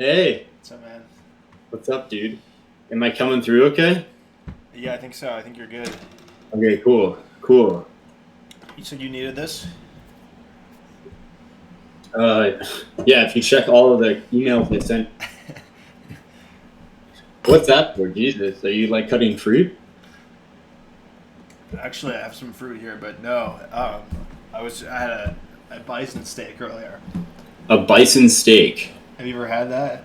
Hey, What's up, man? what's up, dude? Am I coming through okay? Yeah, I think so. I think you're good. Okay, cool, cool. You said you needed this? Uh, yeah, if you check all of the emails they sent, what's that for? Jesus, are you like cutting fruit? Actually, I have some fruit here, but no. I had a bison steak earlier. A bison steak, Have you ever had that?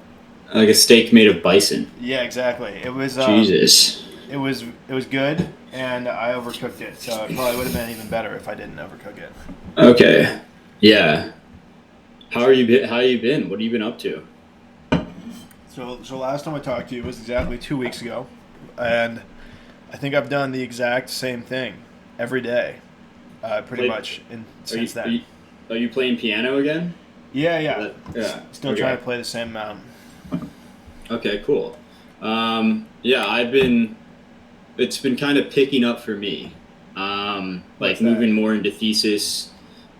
like a steak made of bison. Yeah, exactly. Jesus. It was good, and I overcooked it, so it probably would have been even better if I didn't overcook it. Okay, yeah. How are you been? How you been? What have you been up to? So last time I talked to you was exactly 2 weeks ago, and I think I've done the exact same thing every day, pretty Play? much, Are since you are then. you, are you playing piano again? Yeah, yeah. Yeah. Still trying Okay. to play the same amount. Okay. Cool. Yeah, I've been. It's been kind of picking up for me. What's Like that? moving more into thesis.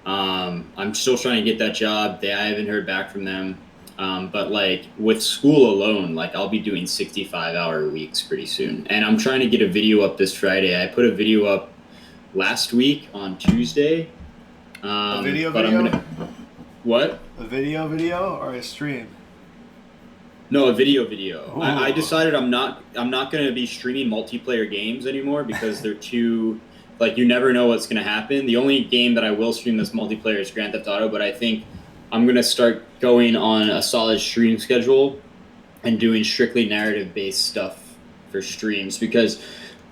I'm still trying to get that job. I haven't heard back from them. But like with school alone, like I'll be doing 65-hour weeks pretty soon. And I'm trying to get a video up this Friday. I put a video up last week on Tuesday. A video But I'm video? gonna what? A video or a stream? No, a video. I Ooh. decided I'm not gonna be streaming multiplayer games anymore because they're too like you never know what's gonna happen. The only game that I will stream that's multiplayer is Grand Theft Auto, but I think I'm gonna start going on a solid stream schedule and doing strictly narrative based stuff for streams because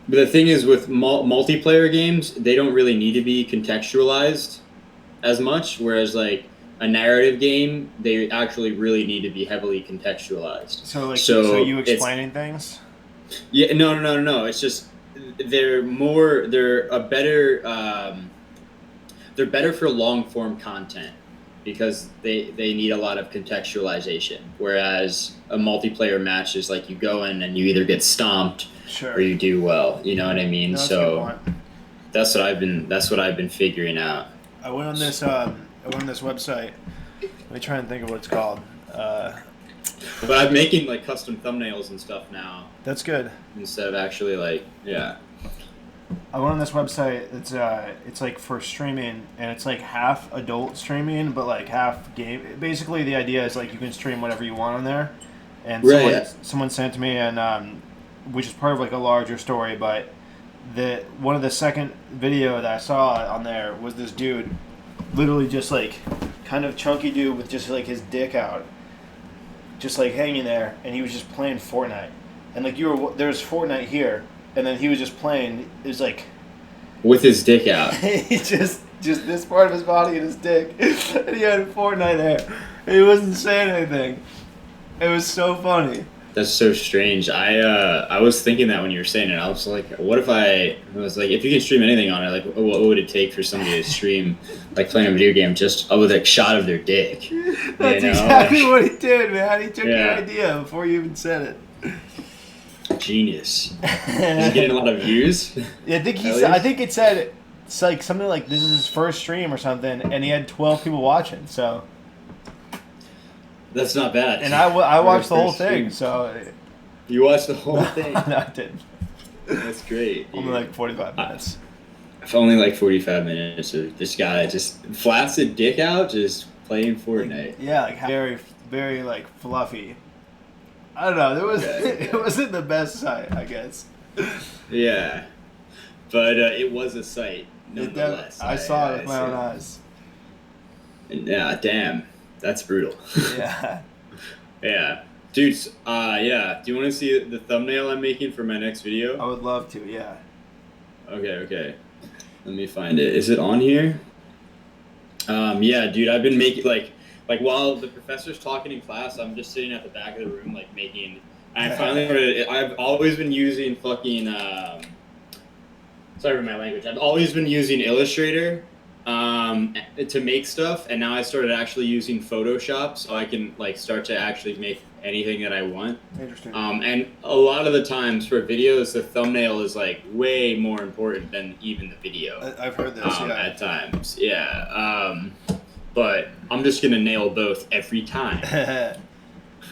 the thing is with multiplayer games, they don't really need to be contextualized as much, whereas like a narrative game, they actually really need to be heavily contextualized. So So you it's explaining things? yeah, no. It's just they're a better they're better for long form content because they need a lot of contextualization. Whereas a multiplayer match is like you go in and you either get stomped or Sure. you do well. You know what I mean? No, that's a good So point. that's what I've been figuring out. I went on this website. Let me try and think of what it's called. Uh, But I'm making like custom thumbnails and stuff now that's good. instead of actually like yeah. I went on this website. It's like for streaming, and it's like half adult streaming, but like half game. Basically, the idea is like you can stream whatever you want on there. And Right. someone sent to me, and which is part of like a larger story. But the one of the second video that I saw on there was this dude, literally just like kind of chunky dude with just like his dick out, just like hanging there, and he was just playing Fortnite. And like there's Fortnite here, and then he was just playing. It was like With his dick out. he just this part of his body and his dick, and he had Fortnite there. And he wasn't saying anything. It was so funny. That's so strange. I was thinking that when you were saying it, I was like, what if I was like, if you can stream anything on it, like, what would it take for somebody to stream like playing a video game just with a shot of their dick? You That's know, exactly what he did, man. He took your yeah, idea before you even said genius. Is he it. getting a lot of views? I think At I least think it said it's like something like this is his first stream or something, and he had 12 people watching. So, that's not bad. and I For a watched the whole first thing. stream, So, you watched the no, whole thing. I didn't. That's great, Only dude. like 45 I, minutes. If only like 45 minutes of this guy just flaccid dick out, just playing Like Fortnite. yeah, like very like fluffy. I don't know. There was Okay, it okay. wasn't the best sight, I guess. Yeah, but it was a sight nonetheless. I saw it I with my own say. eyes. Yeah, damn, that's brutal. Yeah. Yeah, dude. Yeah. Do you want to see the thumbnail I'm making for my next I video? would love to. Yeah. Okay, okay. Let me find it. Is it on here? Yeah, dude. I've been making like while the professor's talking in class, I'm just sitting at the back of the room like making. I finally started. I've always been using fucking. Sorry for my language. I've always been using Illustrator to make stuff, and now I started actually using Photoshop, so I can like start to actually make anything that I want. Interesting. And a lot of the times for videos, the thumbnail is like way more important than even the video. I've heard this. Yeah. At times, yeah. But I'm just gonna nail both every time.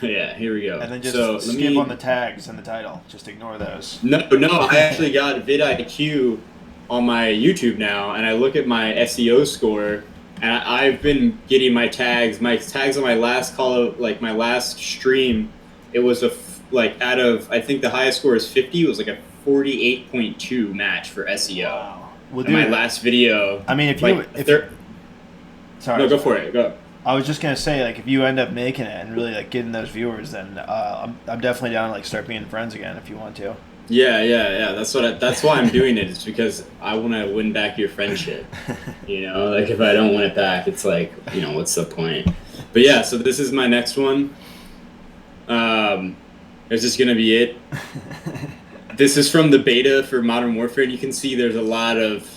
Yeah, here we go. And then just so skip on the tags and the title. Just ignore those. No, I actually got vidIQ on my YouTube now, and I look at my SEO score, and I've been getting my tags. My tags on my last my last stream, it was out of, I think the highest score is 50. It was like a 48.2 match for SEO. Wow. Well, and my last video. I mean, sorry. No, go for it. Go. I was just gonna say, like, if you end up making it and really like getting those viewers, then I'm definitely down to like start being friends again if you want to. Yeah. That's why I'm doing it. It's because I want to win back your friendship. You know, like if I don't win it back, it's like, you know, what's the point? But yeah, so this is my next one. Is this gonna be it? This is from the beta for Modern Warfare, and you can see there's a lot of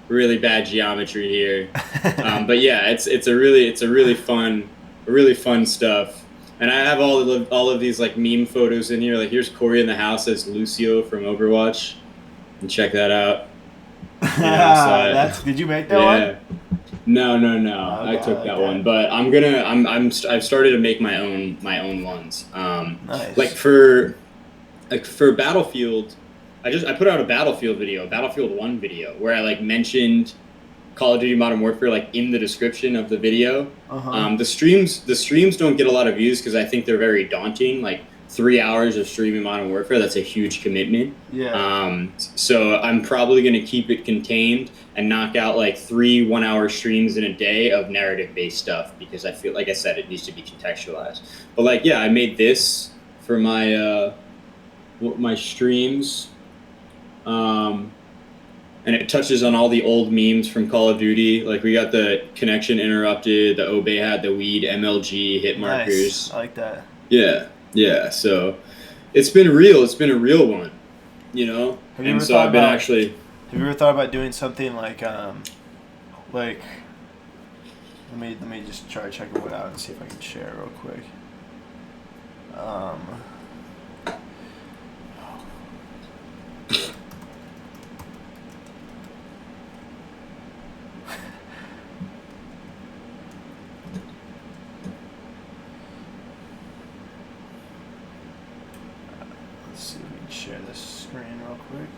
really bad geometry here. But yeah, it's a really fun stuff. And I have all of these like meme photos in here. Like here's Corey in the house as Lucio from Overwatch, and check that out. Did you make that one? No. Oh, I took that one, but I've started to make my own ones. Nice. Like for Battlefield, I put out a Battlefield 1 video where I like mentioned Call of Duty Modern Warfare like in the description of the video. The streams don't get a lot of views because I think they're very daunting. Like 3 hours of streaming Modern Warfare, that's a huge commitment. Yeah. So I'm probably going to keep it contained and knock out like 3 1-hour streams in a day of narrative-based stuff because I feel, like I said, it needs to be contextualized. But like, yeah, I made this for my my streams. And it touches on all the old memes from Call of Duty. Like we got the connection interrupted, the Obey hat, the weed, MLG, hit markers. Nice. I like that. Yeah. So it's been real. It's been a real one, you know. Have you ever thought about doing something like let me just try to check it out and see if I can share it real quick. Let's see if we can share this screen real quick.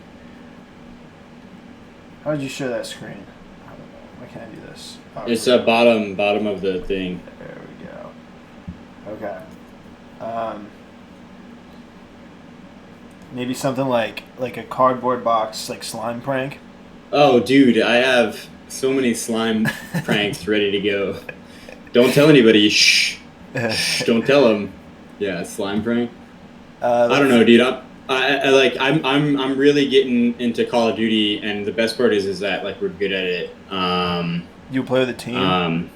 How did you share that screen? I don't know. Why can't I do this? Oh, it's at bottom of the thing. There we go. Okay. Maybe something like a cardboard box, like slime prank. Oh, dude, I have so many slime pranks ready to go. Don't tell anybody. Shh. Don't tell them. Yeah, slime prank. I don't know, dude. I'm really getting into Call of Duty, and the best part is that like we're good at it. You play with a team?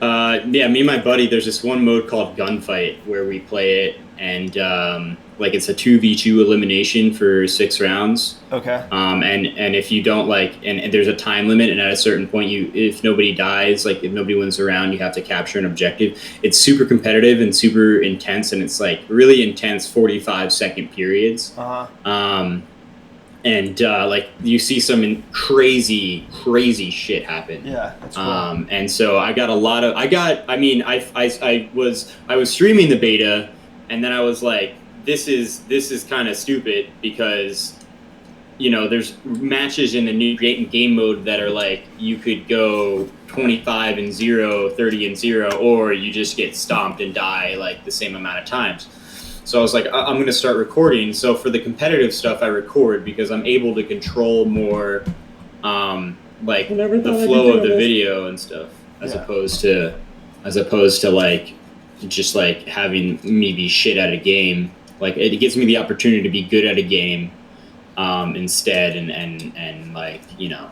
Yeah, me and my buddy. There's this one mode called Gunfight where we play it, and like it's a 2v2 elimination for 6 rounds. Okay. And if you don't and there's a time limit, and at a certain point, if nobody dies, like if nobody wins the round, you have to capture an objective. It's super competitive and super intense, and it's like really intense 45-second periods. And like you see some crazy shit happen. Yeah, that's cool. And so I was streaming the beta, and then I was like, this is kind of stupid because, you know, there's matches in the new game mode that are like you could go 25-0, 30-0, or you just get stomped and die like the same amount of times. So I was like, I'm going to start recording. So for the competitive stuff, I record because I'm able to control more, like the flow of the video and stuff, as opposed to like just like having me be shit at a game. Like it gives me the opportunity to be good at a game, instead, and like, you know,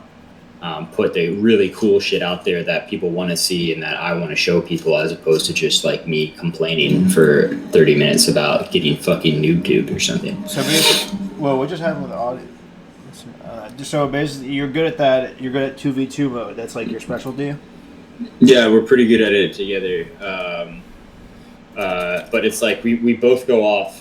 put the really cool shit out there that people want to see and that I want to show people, as opposed to just like me complaining for 30 minutes about getting fucking noob tubed or something. So basically, well, what just happened with the audio? So basically, you're good at that. You're good at 2v2 mode. That's like your specialty. Yeah, we're pretty good at it together. But it's like we both go off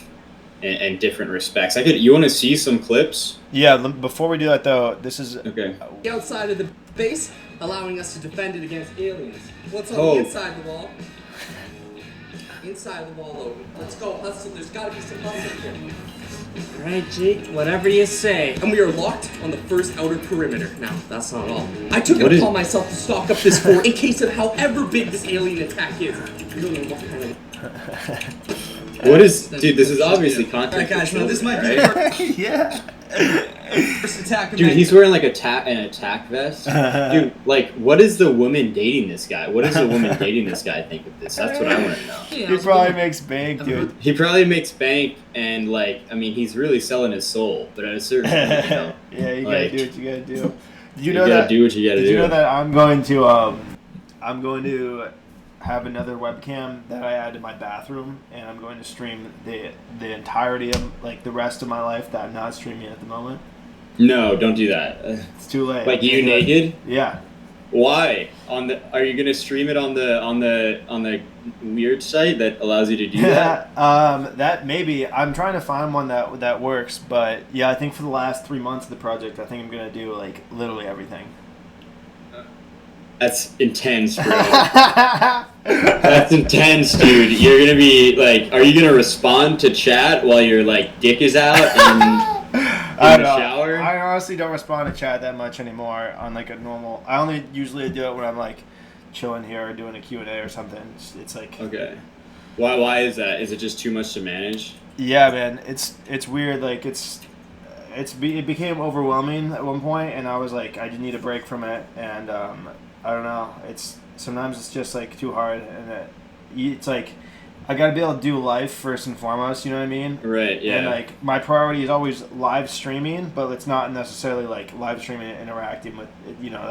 in different respects. You want to see some clips? Yeah, before we do that though, this is okay. Outside of the base, allowing us to defend it against aliens. What's on the inside of the wall? inside the wall open. Let's go, hustle. There's gotta be some hustle here. Alright, Jake, whatever you say. And we are locked on the first outer perimeter. Now, that's not all. I took it upon myself to stock up this fort in case of however big this alien attack is. You don't know what kind of... What is... Dude, this is obviously content. Alright, guys, now this might be right? Yeah. first attack. Dude, he's wearing like an attack vest. Dude, like, what is the woman dating this guy? What does the woman dating this guy think of this? That's what I want to know. He probably makes bank, dude. He probably makes bank, and like, I mean, he's really selling his soul. But at a certain point, you know, yeah, you like, gotta do what you gotta do. You gotta do what you gotta do. Did you know that I'm going to have another webcam that I add to my bathroom, and I'm going to stream the entirety of like the rest of my life that I'm not streaming at the moment. No, don't do that. It's too late. Like you naked? Yeah. Why? Are you gonna stream it on the weird site that allows you to do that? That maybe. I'm trying to find one that works, but yeah, I think for the last 3 months of the project, I think I'm gonna do like literally everything. That's intense, bro. That's intense, dude. You're gonna be like, are you gonna respond to chat while your like dick is out in the shower? I honestly don't respond to chat that much anymore on like a normal. I only usually do it when I'm like chilling here or doing a Q&A or something. It's like okay. Why is that? Is it just too much to manage? Yeah, man. It's weird. Like it became overwhelming at one point, and I was like, I just need a break from it, and I don't know. Sometimes it's just like too hard, and it's like I gotta be able to do life first and foremost. You know what I mean? Right. Yeah. And like my priority is always live streaming, but it's not necessarily like live streaming and interacting with. You know,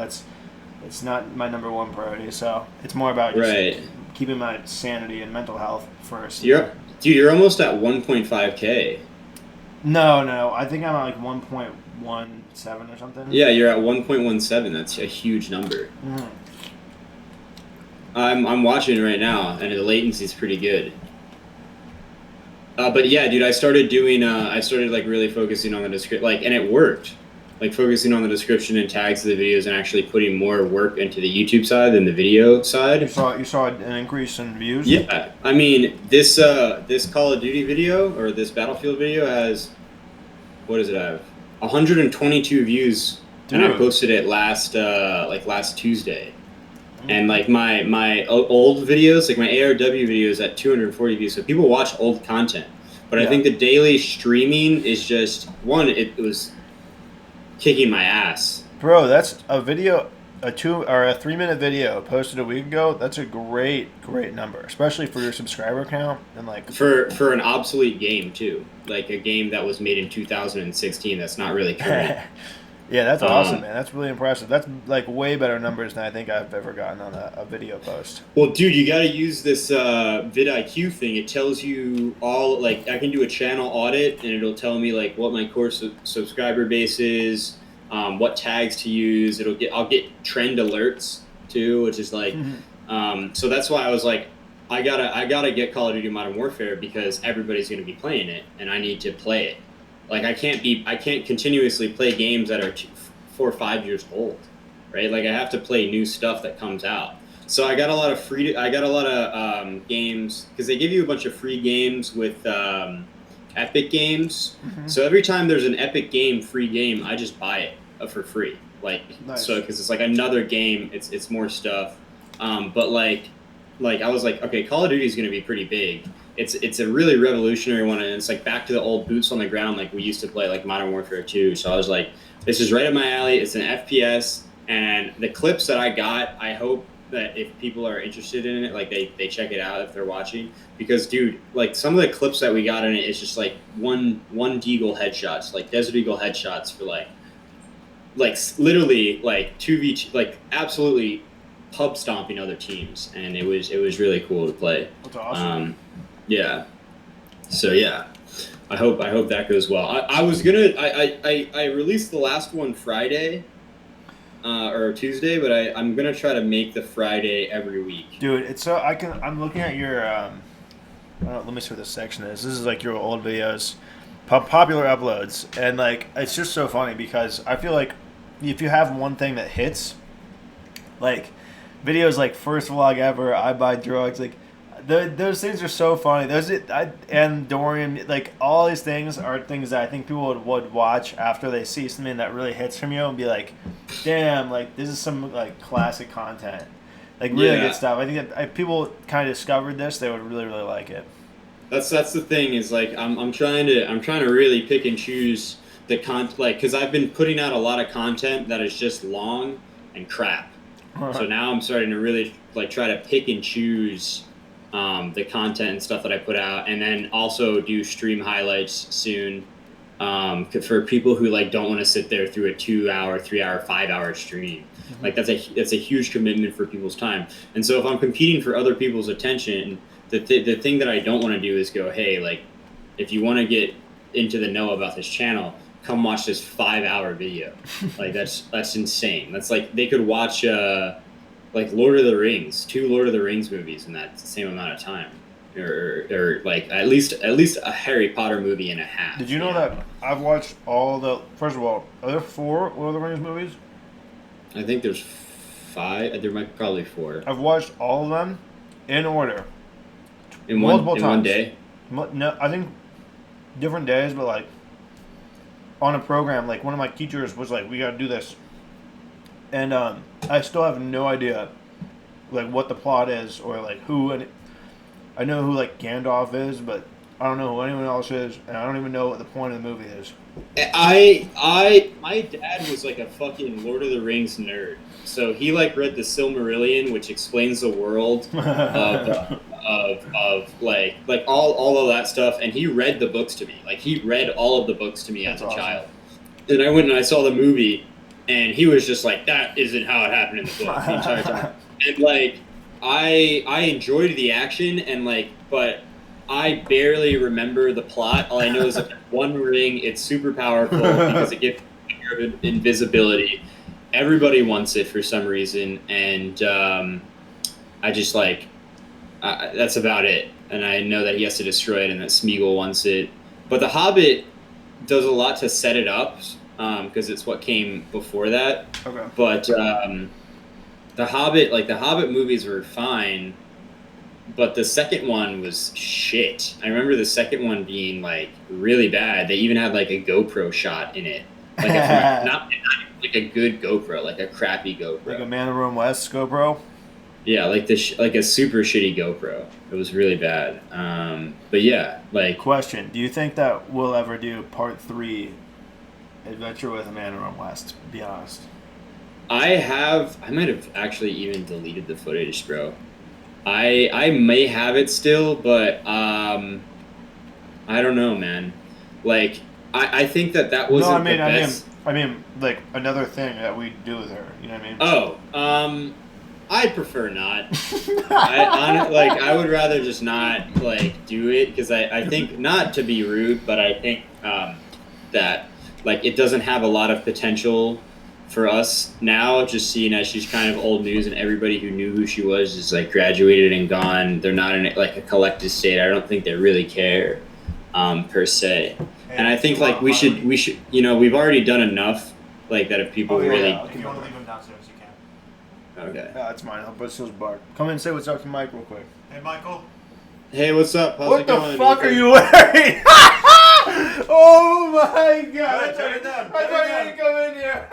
it's not my number one priority. So it's more about just keeping my sanity and mental health first. Dude, you're almost at 1.5K. No. I think I'm at like 1.17 or something. Yeah, you're at 1.17. That's a huge number. Mm. I'm watching right now, and the latency's pretty good. But yeah, dude, I started like really focusing on the description, like, and it worked. Like focusing on the description and tags of the videos, and actually putting more work into the YouTube side than the video side. You saw an increase in views? Yeah, I mean this Call of Duty video or this Battlefield video has, what does it have? 122 views, dude. And I posted it last Tuesday. And like my old videos, like my ARW videos, at 240 views. So people watch old content, but I think the daily streaming is just it was kicking my ass. Bro, that's a video, a 2 or a 3 minute video posted a week ago. That's a great number, especially for your subscriber count and like for an obsolete game too, like a game that was made in 2016. That's not really current. Yeah, that's awesome, man. That's really impressive. That's like way better numbers than I think I've ever gotten on a video post. Well, dude, you got to use this vidIQ thing. It tells you all, like, I can do a channel audit, and it'll tell me like what my core subscriber base is, what tags to use. I'll get trend alerts too, which is like, so that's why I was like, I gotta get Call of Duty Modern Warfare because everybody's gonna be playing it, and I need to play it. Like I can't continuously play games that are 4 or 5 years old, right? Like I have to play new stuff that comes out. So I got a lot of games because they give you a bunch of free games with Epic Games. Mm-hmm. So every time there's an Epic game, free game, I just buy it for free. Like nice. So because it's like another game, it's more stuff. But like I was like, okay, Call of Duty is going to be pretty big. It's a really revolutionary one, and it's like back to the old boots on the ground like we used to play, like Modern Warfare 2. So I was like, this is right up my alley. It's an FPS, and the clips that I got, I hope that if people are interested in it, like they check it out if they're watching, because dude, like some of the clips that we got in it is just like one Deagle headshots, like Desert Eagle headshots for like literally like 2v, like absolutely pub stomping other teams, and it was really cool to play. That's awesome. Yeah. So yeah, I hope that goes well. I was gonna I released the last one Friday or Tuesday, but I'm gonna try to make the Friday every week. Dude, it's so I'm looking at your let me see what this section is. This is like your old videos, popular uploads, and like it's just so funny because I feel like if you have one thing that hits, like videos like first vlog ever, I buy drugs, like Those things are so funny. And Dorian, like all these things are things that I think people would watch after they see something that really hits from you and be like, "Damn, like this is some like classic content, like really good stuff." I think if people kind of discovered this, they would really like it. That's the thing is like I'm trying to really pick and choose the content, like because I've been putting out a lot of content that is just long and crap. So now I'm starting to really like try to pick and choose the content and stuff that I put out, and then also do stream highlights soon for people who like don't want to sit there through a 2-hour, 3-hour, 5-hour stream. Mm-hmm. Like that's a huge commitment for people's time. And so if I'm competing for other people's attention, the thing that I don't want to do is go, hey, like if you want to get into the know about this channel, come watch this 5-hour video. Like that's insane. That's like they could watch like Lord of the Rings, 2 Lord of the Rings movies in that same amount of time, or like at least a Harry Potter movie and a half. Did you know that I've watched all the? First of all, are there 4 Lord of the Rings movies? I think there's 5. There might probably 4. I've watched all of them in order. In one day. No, I think different days, but like on a program. Like one of my teachers was like, "We got to do this," and I still have no idea like what the plot is or like who. And I know who like Gandalf is, but I don't know who anyone else is, and I don't even know what the point of the movie is. My dad was like a fucking Lord of the Rings nerd, so he like read the Silmarillion, which explains the world of like all of that stuff, and he read the books to me. Like he read all of the books to me as a child. And I went and I saw the movie, and he was just like, "That isn't how it happened in the book." The entire time. And like I enjoyed the action and like, but I barely remember the plot. All I know is that one ring, it's super powerful because it gives invisibility. Everybody wants it for some reason, and I just like that's about it. And I know that he has to destroy it, and that Smeagol wants it. But the Hobbit does a lot to set it up because it's what came before that. Okay. But the Hobbit movies were fine. But the second one was shit. I remember the second one being like really bad. They even had like a GoPro shot in it, like not like a good GoPro, like a crappy GoPro, like a Man of Rome West GoPro. Yeah, like like a super shitty GoPro. It was really bad. But yeah, like. Question: do you think that we'll ever do part 3, Adventure with a Man of Rome West? Be honest. I might have actually even deleted the footage, bro. I may have it still, but I don't know, man. Like I think that wasn't the best. I mean, like another thing that we do with her. You know what I mean? Oh, I'd prefer not. I would rather just not like do it because I think, not to be rude, but I think that like it doesn't have a lot of potential for us now, just seeing as she's kind of old news and everybody who knew who she was is like graduated and gone. They're not in like a collective state. I don't think they really care per se. And I think like we should we've already done enough like that if people really. If you want to leave them downstairs, you can. Okay. Yeah, that's mine. I'll put those bark. Come in and say what's up to Mike real quick. Hey, Michael. Hey, what's up? How's What it the going? fuck are you wearing? Oh my god! Turn it down. I thought you didn't come in here.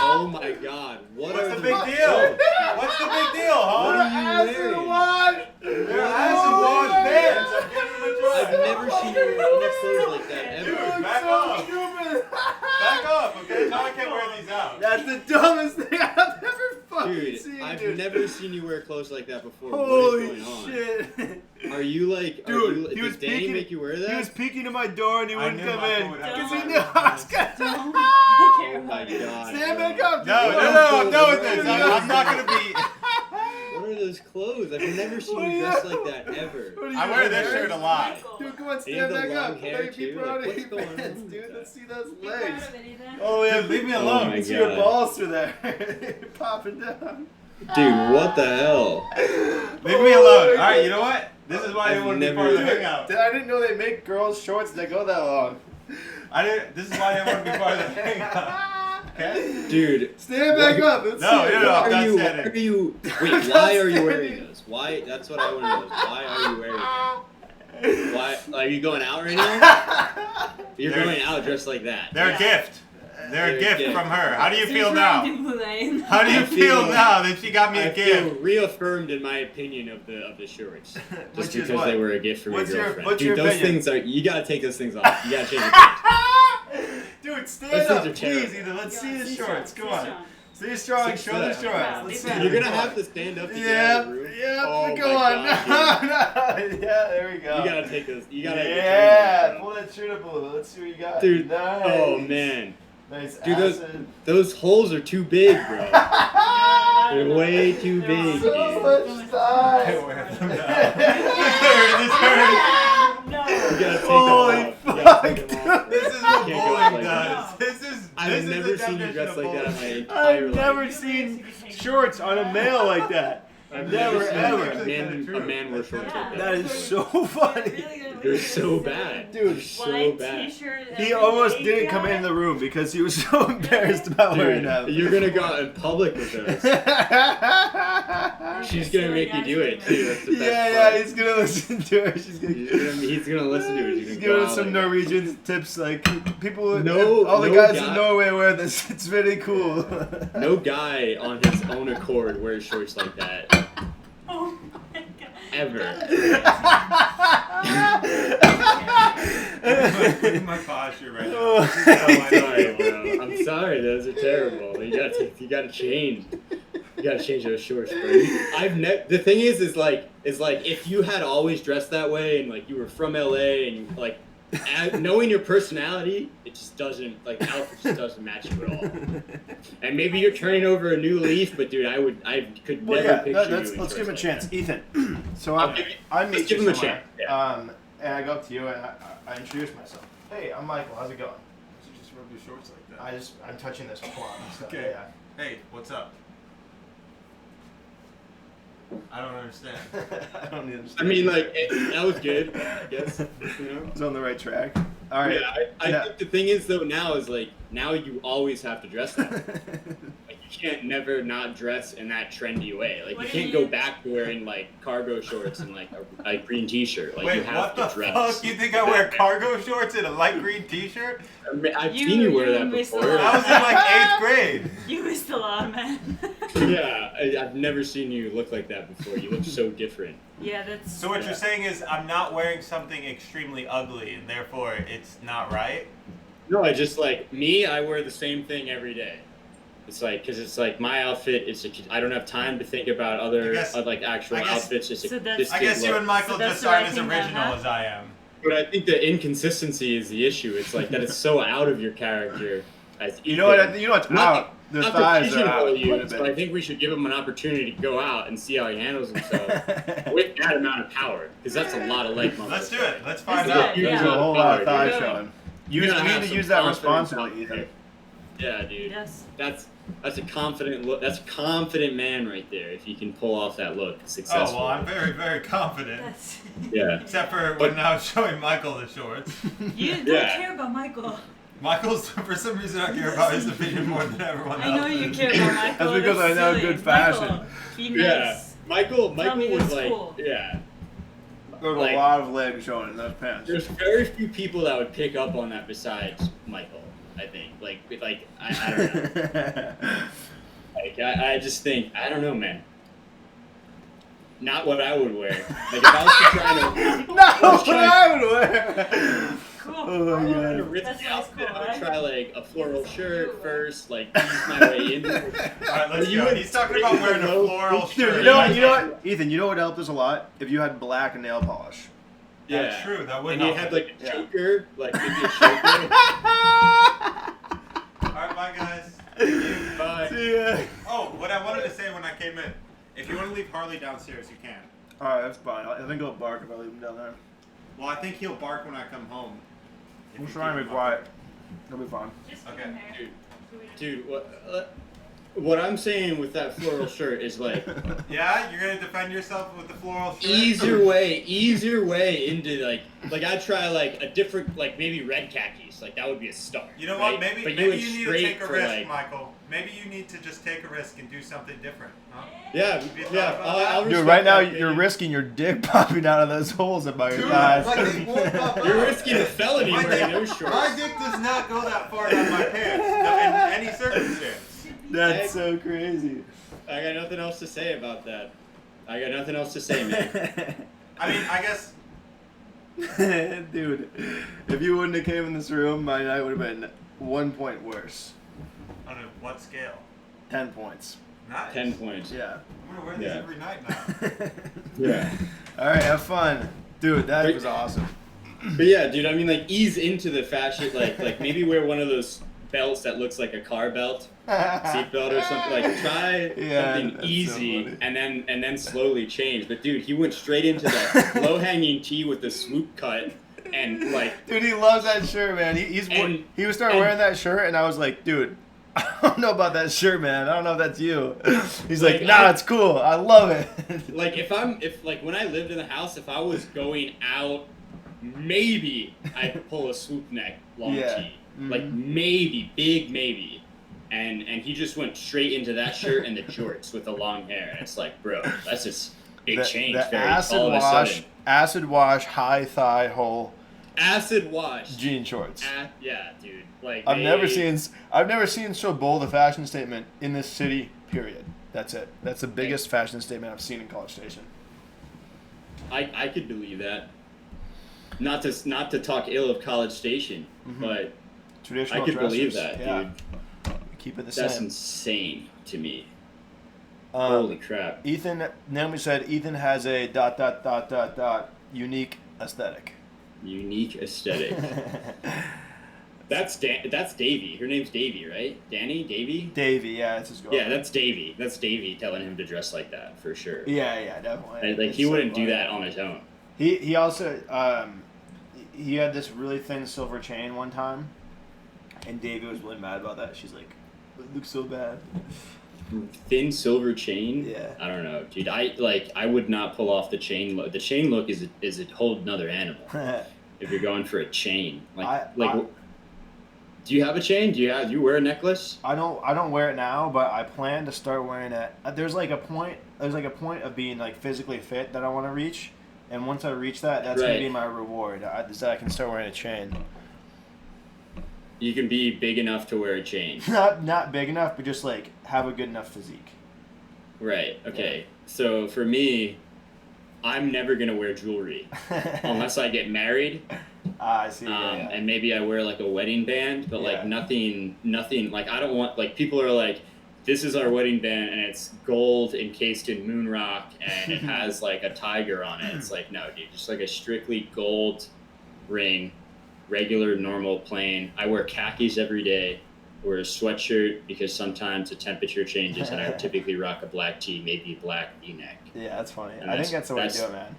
Oh my god! What's the big deal? What's the big deal, huh? What are you wearing? Your acid wash pants. I'm giving them a try. I've never seen you wear any clothes like that ever. Dude, back up. Back up, okay? Now I can't wear these out. That's the dumbest thing I've ever fucking Dude, seen. I've never seen you wear clothes like that before. Holy what is going on? shit. Are you like, Dude, did Danny make you wear that? He was peeking at my door and he wouldn't come in. Because he knew Don't. I was gonna. Oh my god. Stand back up. No, dude. I'm done with this. I'm not going to be... What are those clothes? I've never seen you dressed like that ever. I wear this shirt a lot. Dude, come on, And stand the back long up. hair, Let me too. be proud of Like, you, what's going pants, on with dude. that? Let's see those Be proud legs. of it, Ethan. Oh, yeah. Dude, leave me Oh alone. my Let's see your God. balls through there. Popping down. Dude, what the hell? Leave me alone. All right, you know what? This is why I didn't want to be I've part of the never- hangout. I didn't know they make girls' shorts that go that long. This is why I didn't want to be part of the hangout. Okay? Dude. Stand back up. Let's No, see it. no, no. Why I'm are not you, standing. wait, why are you wearing those? shorts? Why? That's what I want to know. Is why are you wearing them? Why are you going out right now? You're going out dressed like that. They're a gift. They're a gift from her. How do you feel She's now? right. How do you feel now that she got me a I feel gift? reaffirmed in my opinion of the shorts, just because they were a gift for my girlfriend. what's Dude, your those opinion? things are. You gotta take those things off. You gotta change the Dude, stand Those up, things are please. terrible. Either let's see the Stay shorts. strong, Come stay on. strong. Stay strong. Six Show the foot. shorts. Wow, Let's see. big the You're gonna shorts. have to stand up to get out Yeah, of the room. yeah. Oh Come my on. God, No, no. Yeah, there we go. You gotta take those. You gotta. Yeah, pull that shirt up a little. Let's see what you got. Dude. Nice. Oh man. Nice. Dude, acid. those holes are too big, bro. They're way too big, So dude. much time. Wear them now. This hurts. No. You gotta take Holy them off. You gotta take them fuck, off. This is You what can't go bowling out like does. that. This I've is never the seen you definition dress of like that in bowling. my entire I've life. never seen shorts on a male like that. I've never, never seen ever. a man wear shorts like That that. is so funny. They're so bad. Dude, They're so White bad. t-shirt. He almost didn't come in the room because he was so embarrassed about wearing Dude, them. you're gonna go out in public with those. She's gonna make you do it too. That's the best Yeah, part. he's gonna listen to her. He's gonna. He's gonna listen to it. He's He's giving gonna us some Norwegian tips, like people. No- all the no guys guy- in Norway wear this. It's really cool. No guy on his own accord wears shorts like that. Oh my god. Ever. Look at my posture right now. I'm sorry, bro. I'm sorry. Those are terrible. You gotta change. You gotta change those shorts, bro. The thing is like if you had always dressed that way and like you were from LA and like knowing your personality, it just doesn't the outfit just doesn't match you at all. And maybe you're turning over a new leaf, but dude, I could Well, never yeah, picture let's you. in give him a shorts chance, like Ethan. So I'll give I let's meet give you him a somewhere, chance, yeah. and I go up to you and I introduce myself. Hey, I'm Michael. How's it going? You just rub your shorts like that. I'm touching this before. So, Okay. Yeah. Hey, what's up? I don't understand. I don't even that. I mean, that was good, I guess. You know. It's on the right track. All right. Yeah, I think the thing is though now you always have to dress that way. Like you can't never not dress in that trendy way. Like What you do can't you go mean? back to wearing like cargo shorts and like a green t-shirt. Like you Wait, have what the to dress. fuck? You think I wear cargo shorts and a light green t-shirt? I've You- seen you wear you that missed before. a lot. I was in like 8th grade. You missed a lot, man. Yeah, I've never seen you look like that before. You look so different. Yeah, that's. So what you're saying is I'm not wearing something extremely ugly and therefore it's not right? No, I just I wear the same thing every day. It's because it's my outfit. I don't have time to think about other actual outfits. Just So that's- this I guess you and Michael So that's just the aren't right as thing then, original huh? as I am. But I think the inconsistency is the issue. It's that it's so out of your character. As You know what? Ethan. You know what's Not out. The Not thighs to are out. pigeonhole you, quite a but I bit. think we should give him an opportunity to go out and see how he handles himself with that amount of power, because that's a lot of leg muscle. Let's do it. Let's find Let's do out. it. There's Yeah. a whole lot of thigh You're doing- showing. You You gotta have need to some use that confidence responsibly, out Ethan. there. Yeah, dude. Yes. That's a confident look. That's a confident man right there. If he can pull off that look Oh, successfully. well, I'm very, very confident. That's. Yeah. Except for when I was showing Michael the shorts. You don't Yeah. care about Michael. Michael's, for some reason, I care about his opinion more than everyone else. I know you care about Michael. That's because That's I know silly. good fashion. Michael, be Yeah. nice. Michael Tell me was it's cool. yeah. There's Like- a lot of leg showing in those pants. There's very few people that would pick up on that besides Michael. I think. I don't know. I just think I don't know, man. Not what I would wear. If I was trying to. Not I was what trying- I would wear. Cool. Oh my trying to god. rip That's the why it's outfit, cool, I would right? try a floral shirt first, ease my way into it. Alright, let's You go. would- He's talking about wearing a floral Dude, shirt. Dude, you know what? Ethan, you know what helped us a lot? If you had black and nail polish. That's Yeah. true. That would And you help. had a Yeah. choker, maybe a choker. Alright, bye, guys. Bye. See ya. Oh, what I wanted to say when I came in. If you want to leave Harley downstairs, you can. Alright, that's fine. I think he'll bark if I leave him down there. Well, I think he'll bark when I come home. If I'm you trying to keep be him up quiet. He'll be fine. Just Okay. give him hair. Dude, what? what I'm saying with that floral shirt is like Yeah, you're gonna defend yourself with the floral shirt. easier way into like I'd try like a different like maybe red khakis, like that would be a start. You know right? what? Maybe But you went need to straight take a for, risk, like, Michael. Maybe you need to just take a risk and do something different. Huh? Yeah, You thought yeah. about I'll that? Dude, respect right now that, you're maybe. risking your dick popping out of those holes in my Dude, thighs. my dick won't pop out. You're risking a felony My wearing dick- those shorts. My dick does not go that far down my pants in any circumstance. That's so crazy. I got nothing else to say about that. I got nothing else to say, man. I mean, I guess. Dude, if you wouldn't have came in this room, my night would have been 1 point worse. On a what scale? 10 points. Nice. 10 points. Yeah. I'm gonna wear these Yeah. every night now. Yeah. All right, have fun. Dude, that was awesome. But yeah, dude, I mean, like, ease into the fashion, like maybe wear one of those belts that looks like a car belt, seatbelt or something. Like, try Yeah, something that's so easy, funny. and then slowly change. But dude, he went straight into that low-hanging tee with the swoop cut, and like, Dude, he loves that shirt, man. He was starting wearing that shirt, and I was like, dude, I don't know about that shirt, man. I don't know if that's you. He's like, nah, it's cool. I love it. like if when I lived in the house, if I was going out, maybe I'd pull a swoop neck long Yeah. tee, like maybe, big maybe. And he just went straight into that shirt and the jorts with the long hair. And it's like, bro, that's just big change. The Very acid all of a wash, sudden. acid wash, high thigh hole Acid wash. jean shorts. Yeah, dude. Like I've never seen so bold a fashion statement in this city. Period. That's it. That's the biggest fashion statement I've seen in College Station. I could believe that. Not to talk ill of College Station, but Traditional I could believe dressers, that, yeah. dude. Keep it the That's same. insane to me. Holy crap. Naomi said Ethan has a ... unique aesthetic. Unique aesthetic. That's Davy. Her name's Davy, right? Davy? Davy, yeah, it's his girlfriend. Yeah, that's Davy. That's Davy telling him to dress like that for sure. Yeah, definitely. Like It's he so wouldn't do funny. that on his own. He also he had this really thin silver chain one time, and Davy was really mad about that. She's like, "It looks so bad." Thin silver chain. Yeah. I don't know, dude. I would not pull off the chain look. The chain look is a whole another animal. If you're going for a chain, do you have a chain? Do you wear a necklace? I don't wear it now, but I plan to start wearing it. There's like a point of being like physically fit that I want to reach, and once I reach that, that's gonna Right. be my reward. Is that I can start wearing a chain. You can be big enough to wear a chain. Not big enough, but just like have a good enough physique. Right. Okay. So for me, I'm never gonna wear jewelry unless I get married. I see. And maybe I wear like a wedding band, but like Yeah. nothing. Like I don't want like people are like, this is our wedding band and it's gold encased in moon rock and it has like a tiger on it. It's like, no, dude, just like a strictly gold ring, regular, normal, plain. I wear khakis every day. I wear a sweatshirt because sometimes the temperature changes and I typically rock a black tee, maybe a black V-neck. Yeah, that's funny. And I think that's the way to do it, man.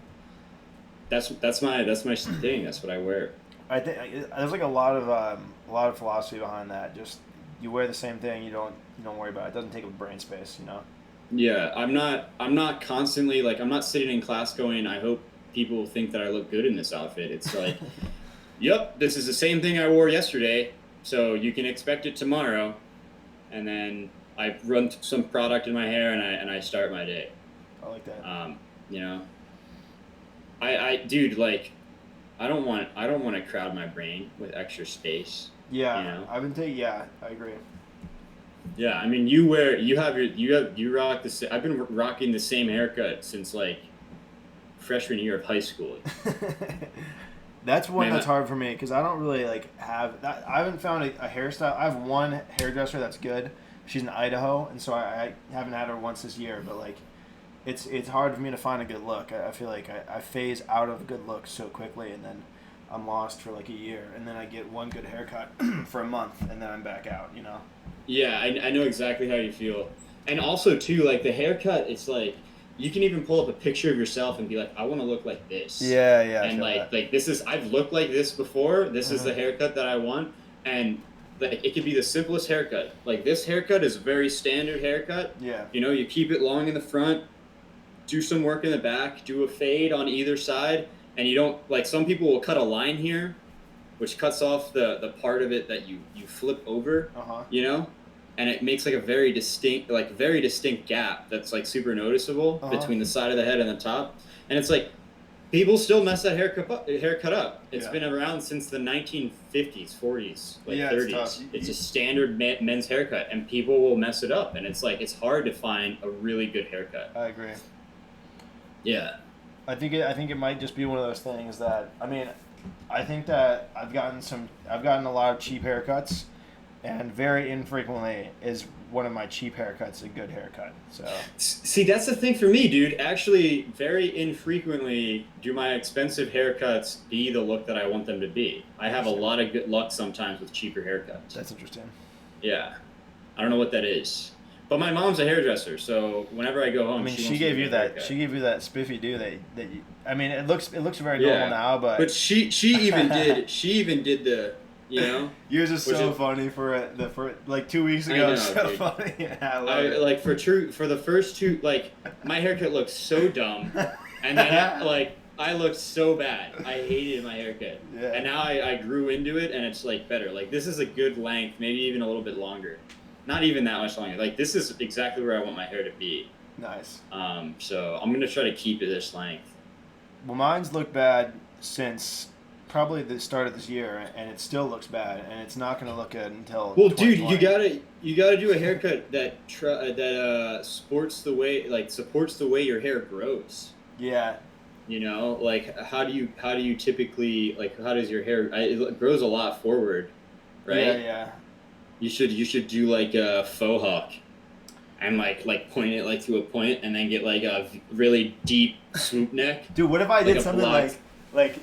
That's my thing. That's what I wear. I think there's like a lot of philosophy behind that. Just you wear the same thing, you don't worry about it. It doesn't take up brain space, you know. Yeah, I'm not constantly like I'm not sitting in class going, I hope people think that I look good in this outfit. It's like, yep, this is the same thing I wore yesterday, so you can expect it tomorrow. And then I run some product in my hair and I start my day. I like that. You know, dude, like, I don't want to crowd my brain with extra space. Yeah, you know? I agree. Yeah, I mean, you rock I've been rocking the same haircut since like freshman year of high school. That's one Man, that's hard for me because I don't really like have that. I haven't found a hairstyle. I have one hairdresser that's good. She's in Idaho, and so I haven't had her once this year. But like, it's hard for me to find a good look. I feel like I phase out of good looks so quickly, and then I'm lost for like a year, and then I get one good haircut for a month, and then I'm back out. You know. Yeah, I know exactly how you feel. And also, too, like, the haircut, it's like, you can even pull up a picture of yourself and be like, I want to look like this. Yeah. And, like, this is, I've looked like this before. This is the haircut that I want. And, like it could be the simplest haircut. Like this haircut is a very standard haircut. Yeah. You know, you keep it long in the front, do some work in the back, do a fade on either side, and you don't like some people will cut a line here, which cuts off the part of it that you flip over. You know, and it makes like a very distinct gap that's like super noticeable between the side of the head and the top, and it's like. People still mess that haircut up. It's been around since the 1950s, 40s, like 30s. It's a standard men's haircut, and people will mess it up. And it's like it's hard to find a really good haircut. I agree. Yeah. I think it might just be one of those things that I think that I've gotten a lot of cheap haircuts, and very infrequently is one of my cheap haircuts a good haircut. So see, that's the thing for me, dude. Actually, very infrequently do my expensive haircuts be the look that I want them to be. I have a lot of good luck sometimes with cheaper haircuts. That's interesting. Yeah, I don't know what that is, but my mom's a hairdresser, so whenever I go home, she gave you that. Haircut. She gave you that spiffy do that you. I mean, it looks very normal now, but she even did the. You know, yours is so funny for like 2 weeks ago. Know, so dude. Funny. Yeah, I love it. Like for the first two, like my haircut looked so dumb, and then like I looked so bad. I hated my haircut, and now I grew into it, and it's like better. Like this is a good length, maybe even a little bit longer. Not even that much longer. Like this is exactly where I want my hair to be. Nice. So I'm gonna try to keep it this length. Well, mine's looked bad since. Probably the start of this year, and it still looks bad, and it's not going to look good until. Well, dude, you gotta do a haircut that supports the way your hair grows. Yeah. You know, like how do you typically like how does your hair? It grows a lot forward, right? Yeah. You should do like a Faux Hawk, and like point it like to a point, and then get like a really deep swoop neck. Dude, what if I did something like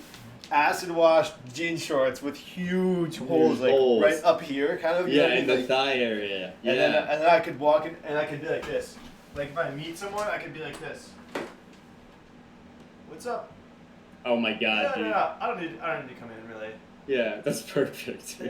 acid wash jean shorts with huge holes, right up here, kind of. Yeah, in the thigh area. Yeah. And then I could walk in, and I could be like this. Like if I meet someone, I could be like this. What's up? Oh my god, dude. No. I don't need to come in, really. Yeah, that's perfect.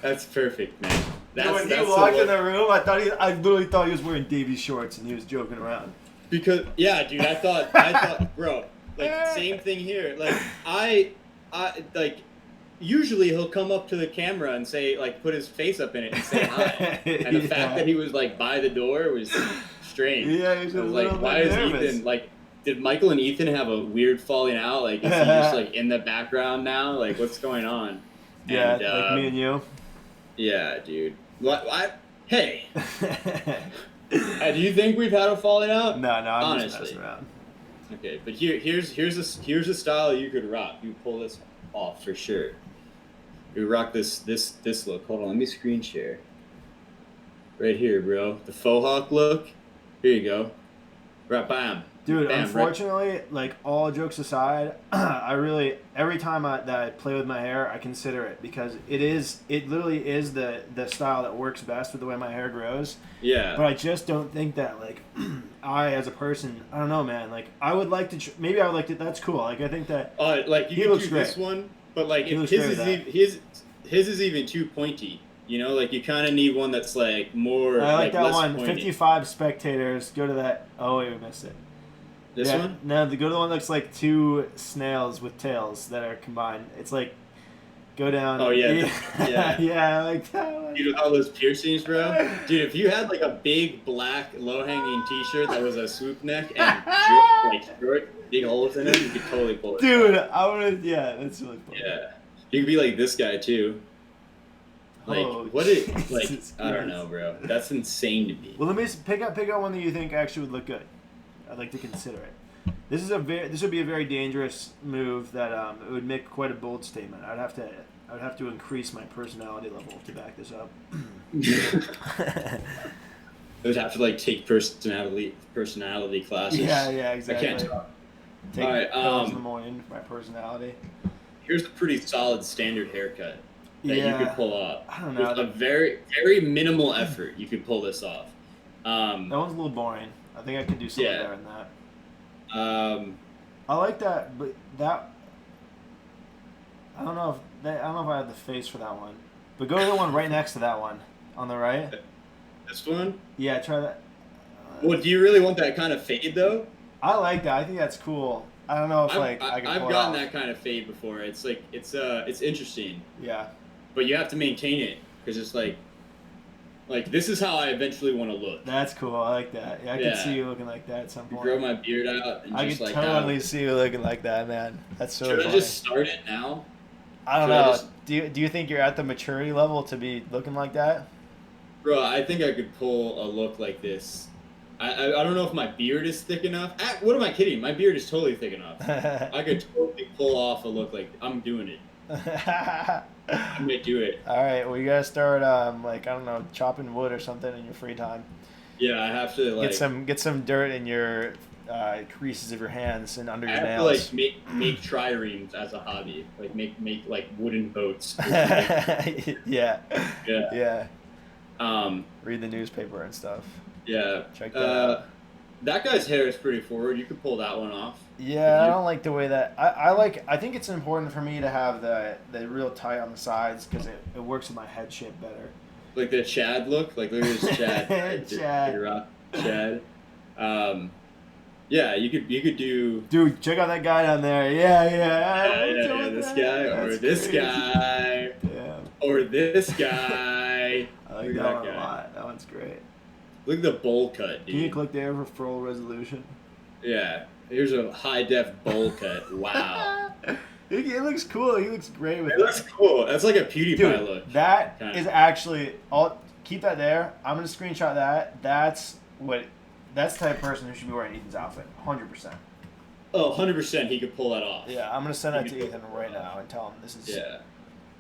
That's perfect, man. When he walked in the room, I literally thought he was wearing Davy shorts and he was joking around. Because dude, I thought, bro. Like same thing here. Like I like usually he'll come up to the camera and say like put his face up in it and say hi. And the fact that he was like by the door was strange. Yeah, he was like, why is Ethan like? Did Michael and Ethan have a weird falling out? Like is he just like in the background now? Like what's going on? Yeah, like me and you. Yeah, dude. Hey. Do you think we've had a falling out? No, I'm honestly. just messing around. Okay, but here's a style you could rock. You pull this off for sure. You rock this look. Hold on, let me screen share. Right here, bro. The Faux Hawk look. Here you go. Right, bam. Dude, bam, unfortunately, right. Like all jokes aside, every time that I play with my hair, I consider it because it literally is the style that works best with the way my hair grows. Yeah. But I just don't think that like I as a person, I don't know, man. Like I would like to, maybe I would like to. That's cool. Like I think that. Like you he could looks do great. this one, but like his is even too pointy. You know, like you kind of need one that's like more. I like that less one. pointy. 55 spectators. Go to that. Oh wait, we missed it. This one? No, go to the one that looks like two snails with tails that are combined. It's like, go down. Oh, yeah. Yeah. Yeah, I like that one. Dude, with all those piercings, bro. Dude, if you had like a big black low-hanging t-shirt that was a swoop neck and short, big holes in it, you could totally pull it. Dude, I want to, yeah, that's really fun. Yeah. You could be like this guy, too. Like, I don't know, bro. That's insane to me. Well, let me pick out one that you think actually would look good. I'd like to consider it. This would be a very dangerous move that it would make quite a bold statement. I'd have to increase my personality level to back this up. I would have to like take personality classes. Yeah, exactly. I can't talk. Take all right, pills in the morning for my personality. Here's a pretty solid standard haircut that you could pull off. I don't know. With a very, very minimal effort, you could pull this off. That one's a little boring. I think I could do something better than that. I like that, but that I don't know if I have the face for that one. But go to the one right next to that one on the right. This one? Yeah, try that. Well, do you really want that kind of fade though? I like that. I think that's cool. I don't know if I can I've pull it gotten off. that kind of fade before. It's like it's interesting, Yeah. but you have to maintain it because it's like this is how I eventually want to look. That's cool. I like that. Yeah, I Yeah. can see you looking like that at some point. Grow my beard out and I just can like totally see you looking like that, man. That's so Should I funny. just start it now? I don't should I know. just- Do you think you're at the maturity level to be looking like that? Bro, I think I could pull a look like this. I don't know if my beard is thick enough. What am I kidding? My beard is totally thick enough. I could totally pull off a look like I'm doing it. I'm gonna do it. All right. Well, you gotta start like, I don't know, chopping wood or something in your free time. Yeah, I have to like Get some dirt in your creases of your hands and under I your have nails. to like make triremes as a hobby. Like make like wooden boats. Yeah. Yeah. Read the newspaper and stuff. Yeah. Check that out. That guy's hair is pretty forward. You could pull that one off. Yeah, I don't like the way that I think it's important for me to have the real tight on the sides because it works with my head shape better. Like the Chad look. Like look at this Chad. Chad. Rock Chad. Yeah, you could do. Dude, check out that guy down there. Yeah, this guy or That's this crazy. guy Damn. or this guy. I like Look at that one guy. a lot. That one's great. Look at the bowl cut, Can you dude. click there for full resolution? Yeah, here's a high def bowl cut. Wow, It looks cool. He looks great with it looks cool. That's like a PewDiePie Dude, look. that Kinda. is actually. I'll keep that there. I'm gonna screenshot that. That's the type of person who should be wearing Ethan's outfit. 100%. Oh, 100% he could pull that off. Yeah, I'm gonna send that You to can Ethan put right that now and tell him this is Yeah,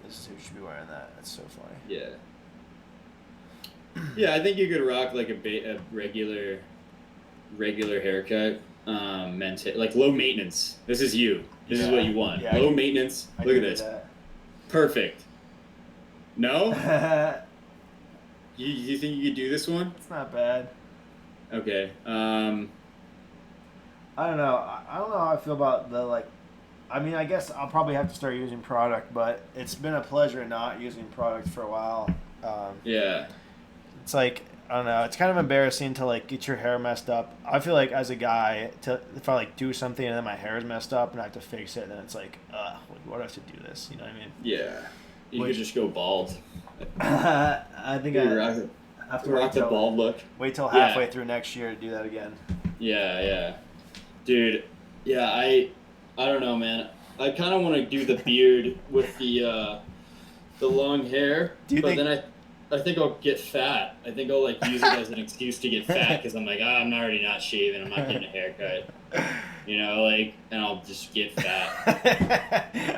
who should be wearing that. That's so funny. yeah. Yeah, I think you could rock like a regular haircut. Like low maintenance. This is you. This is Yeah. what you want. Yeah, Low maintenance. I Look at can do this. Perfect. No? that. You think you could do this one? It's not bad. Okay. I don't know. I don't know how I feel about the like. I mean, I guess I'll probably have to start using product, but it's been a pleasure not using product for a while. Yeah. It's like, I don't know. It's kind of embarrassing to like get your hair messed up. I feel like as a guy, if I like do something and then my hair is messed up and I have to fix it, then it's like, what do I have to do this? You know what I mean? Yeah. You Which- could just go bald. I think You I rock, have to rock the bald look. wait till Yeah. halfway through next year to do that again. Yeah. Dude, yeah, I don't know, man. I kind of want to do the beard with the long hair, Do you but think- then I think I'll get fat. I think I'll like use it as an excuse to get fat because I'm like, I'm already not shaving. I'm not getting a haircut, you know, like, and I'll just get fat.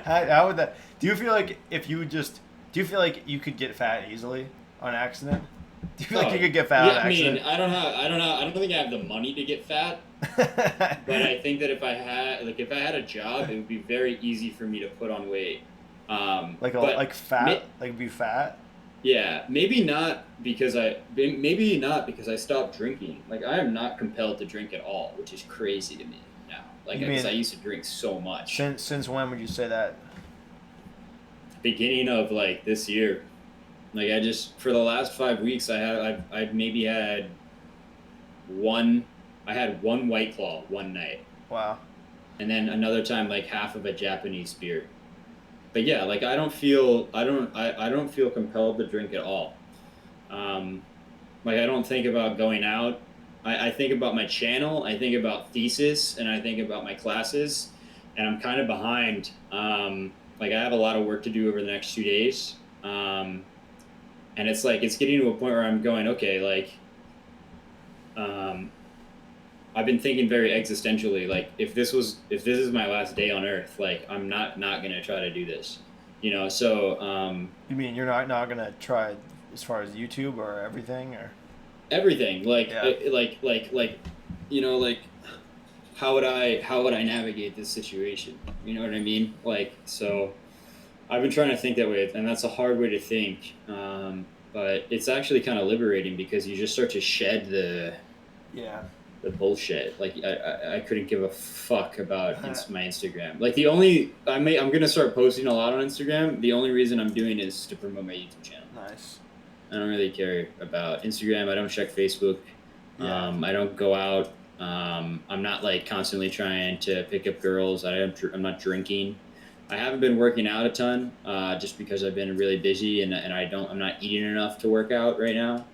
How would that? Do you feel like do you feel like you could get fat easily on accident? Do you feel like you could get fat on I mean, accident? I don't think I have the money to get fat, but I think that if I had a job, it would be very easy for me to put on weight. like fat, like be fat. Yeah, maybe not because I stopped drinking. Like I am not compelled to drink at all, which is crazy to me now. Like You because mean- I used to drink so much. Since when would you say that? Beginning of like this year, like I just for the last 5 weeks I've maybe had one. I had one White Claw one night, Wow. and then another time like half of a Japanese beer. But yeah, like I don't feel compelled to drink at all. Like I don't think about going out. I think about my channel. I think about thesis, and I think about my classes, and I'm kind of behind. Like I have a lot of work to do over the next 2 days, and it's like it's getting to a point where I'm going, okay, like. I've been thinking very existentially, like if this is my last day on Earth, like I'm not gonna try to do this, you know. So You mean you're not gonna try as far as YouTube or everything or? everything, like Yeah. like you know, like how would I navigate this situation? You know what I mean? Like so, I've been trying to think that way, and that's a hard way to think. But it's actually kind of liberating because you just start to shed the the bullshit. Like I couldn't give a fuck about my Instagram. Like I'm gonna start posting a lot on Instagram. The only reason I'm doing it is to promote my YouTube channel. Nice. I don't really care about Instagram. I don't check Facebook. Yeah. I don't go out. I'm not like constantly trying to pick up girls. I'm not drinking. I haven't been working out a ton, just because I've been really busy and I'm not eating enough to work out right now.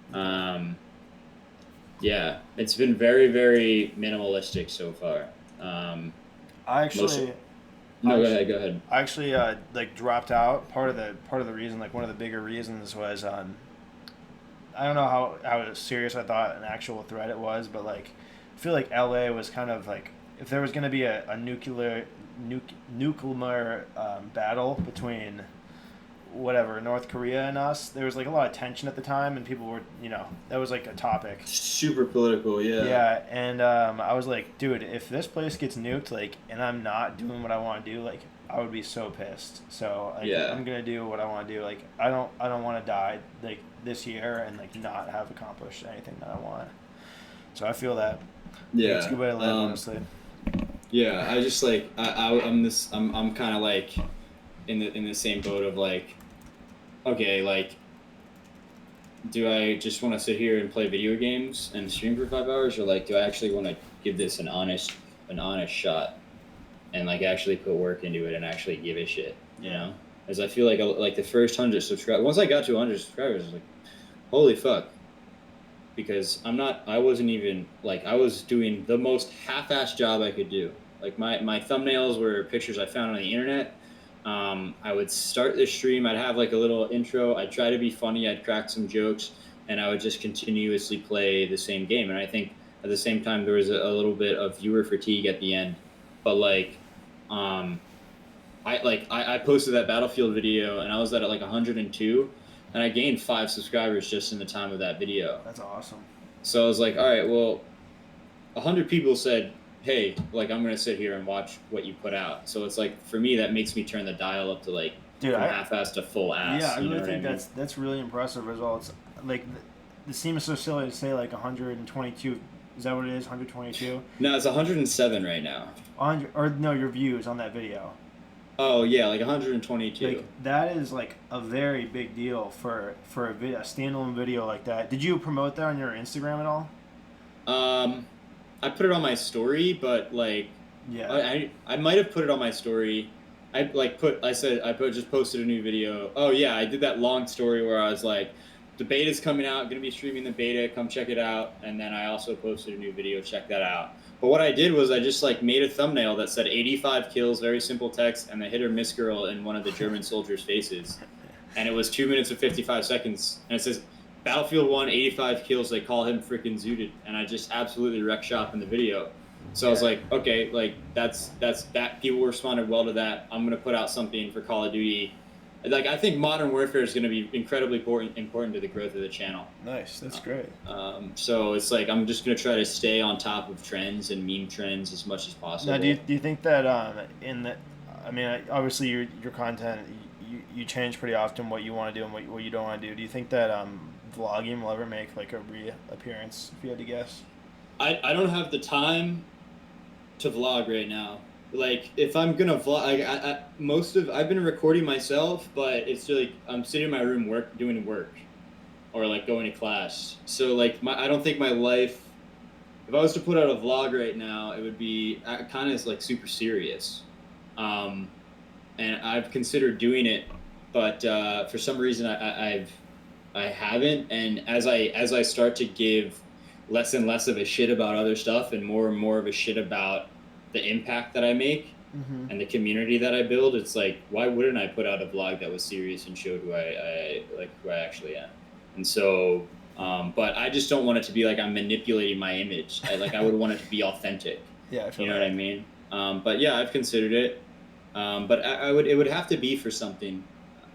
Yeah, it's been very, very minimalistic so far. I actually. Go ahead. I actually like dropped out. Part of the reason, like one of the bigger reasons, was I don't know how serious I thought an actual threat it was, but like I feel like LA was kind of like, if there was going to be a nuclear battle between whatever North Korea and us, there was like a lot of tension at the time, and people were, that was like a topic. Super political, yeah. Yeah, and I was like, dude, if this place gets nuked, like, and I'm not doing what I want to do, like, I would be so pissed. So like, Yeah. I'm gonna do what I want to do. Like, I don't want to die like this year and like not have accomplished anything that I want. So I feel that. Yeah, It's a good way to live, honestly. Yeah, I just like I'm kind of like in the same boat of like, okay, like, do I just want to sit here and play video games and stream for 5 hours, or like, do I actually want to give this an honest shot and like actually put work into it and actually give a shit, As I feel like the first 100 subscribers, once I got to 100 subscribers, I was like, holy fuck. Because I wasn't even, like, I was doing the most half-assed job I could do. Like, my thumbnails were pictures I found on the internet. I would start the stream, I'd have, like, a little intro, I'd try to be funny, I'd crack some jokes, and I would just continuously play the same game. And I think, at the same time, there was a little bit of viewer fatigue at the end. But, like, I posted that Battlefield video, and I was at, like, 102, and I gained 5 subscribers just in the time of that video. That's awesome. So I was like, all right, well, 100 people said, hey, like, I'm going to sit here and watch what you put out. So it's like, for me, that makes me turn the dial up to like, dude, from half-ass to full ass. Yeah, I really think that's really impressive as well. It's like, it seems so silly to say like 122. Is that what it is? 122? No, it's 107 right now. 100, or no, your views on that video. Oh yeah, like 122. Like, that is like a very big deal for a standalone video like that. Did you promote that on your Instagram at all? I put it on my story, but like, yeah, I might have put it on my story. Just posted a new video. Oh yeah, I did that long story where I was like, the beta's coming out, gonna be streaming the beta, come check it out. And then I also posted a new video, check that out. But what I did was I just like made a thumbnail that said 85 kills, very simple text, and the hit or miss girl in one of the German soldiers' faces. And it was 2 minutes and 55 seconds. And it says, Battlefield 1, 85 kills, they call him freaking zooted. And I just absolutely wrecked shop in the video. So I was like, okay, like that's that. People responded well to that. I'm going to put out something for Call of Duty. Like, I think Modern Warfare is going to be incredibly important to the growth of the channel. Nice, that's great. So it's like I'm just going to try to stay on top of trends and meme trends as much as possible. Now, do you think that obviously your content, you change pretty often what you want to do and what you don't want to do. Do you think that vlogging will ever make like a reappearance, if you had to guess? I don't have the time to vlog right now. Like, if I'm gonna vlog, I've been recording myself, but it's like I'm sitting in my room doing work, or like going to class. So like I don't think my life, if I was to put out a vlog right now, it would be kind of like super serious. And I've considered doing it, but for some reason I haven't. And as I start to give less and less of a shit about other stuff and more of a shit about the impact that I make and the community that I build, it's like, why wouldn't I put out a vlog that was serious and showed who I actually am? And so, but I just don't want it to be like I'm manipulating my image. I would want it to be authentic. Yeah, you know what I mean? But yeah, I've considered it. But it would have to be for something.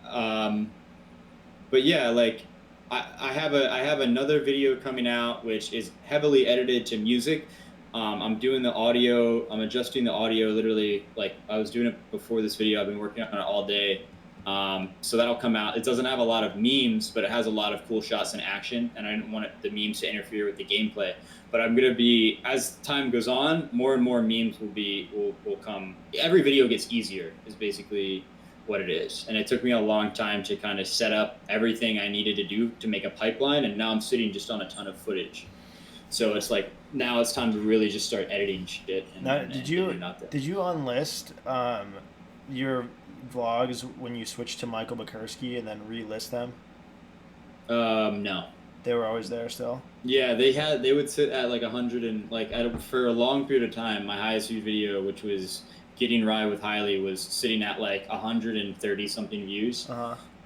But yeah, like I have another video coming out which is heavily edited to music. I'm doing the audio. I'm adjusting the audio literally. Like, I was doing it before this video. I've been working on it all day. So that'll come out. It doesn't have a lot of memes, but it has a lot of cool shots in action, and I didn't want the memes to interfere with the gameplay. But I'm gonna be, as time goes on, more and more memes will come. Every video gets easier is basically what it is, and it took me a long time to kind of set up everything I needed to do to make a pipeline, and now I'm sitting just on a ton of footage. So it's like now it's time to really just start editing shit. Did you unlist your vlogs when you switched to Michael Bachurski and then relist them? No. They were always there still? Yeah, they would sit at like 100 and like for a long period of time. My highest viewed video, which was Getting Rye with Harley, was sitting at like 130 something views.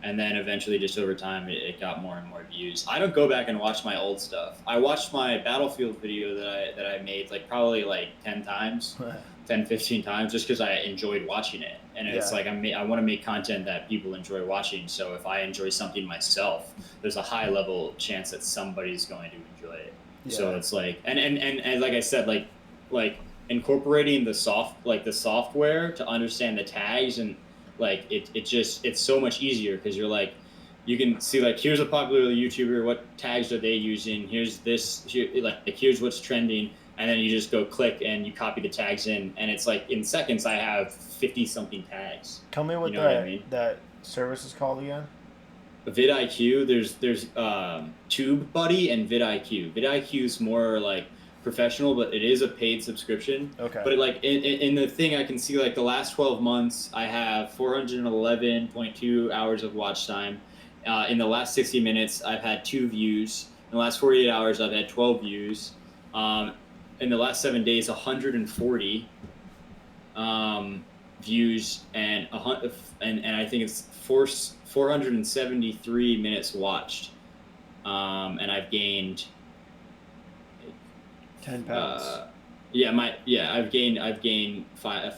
And then eventually, just over time, it got more and more views. I don't go back and watch my old stuff. I watched my Battlefield video that I made like probably like 10 times, 10, 15 times, just because I enjoyed watching it. And it's like I want to make content that people enjoy watching. So if I enjoy something myself, there's a high level chance that somebody's going to enjoy it. Yeah. So it's like, and like I said, like incorporating the software to understand the tags, and like it's so much easier because you're like, you can see like, here's a popular YouTuber, what tags are they using, here's here's what's trending, and then you just go click and you copy the tags in, and it's like in seconds I have 50 something tags. Tell me what that service is called again. vidIQ. There's TubeBuddy and vidIQ. vidIQ is more like professional, but it is a paid subscription. Okay. But like in the thing, I can see like the last 12 months, I have 411.2 hours of watch time. In the last 60 minutes, I've had 2 views. In the last 48 hours, I've had 12 views. In the last 7 days, 140 views, and I think it's 473 minutes watched. And I've gained 10 pounds. I've gained five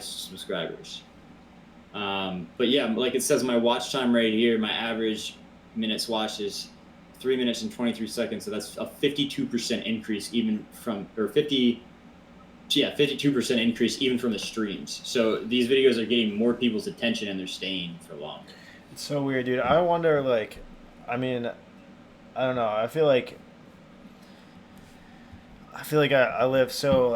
subscribers. But yeah, like it says, my watch time right here, my average minutes watched is 3 minutes and 23 seconds. So that's a 52% increase even from, or 52% increase even from the streams. So these videos are getting more people's attention and they're staying for longer. It's so weird, dude. I wonder, like, I mean, I don't know. I feel like I live so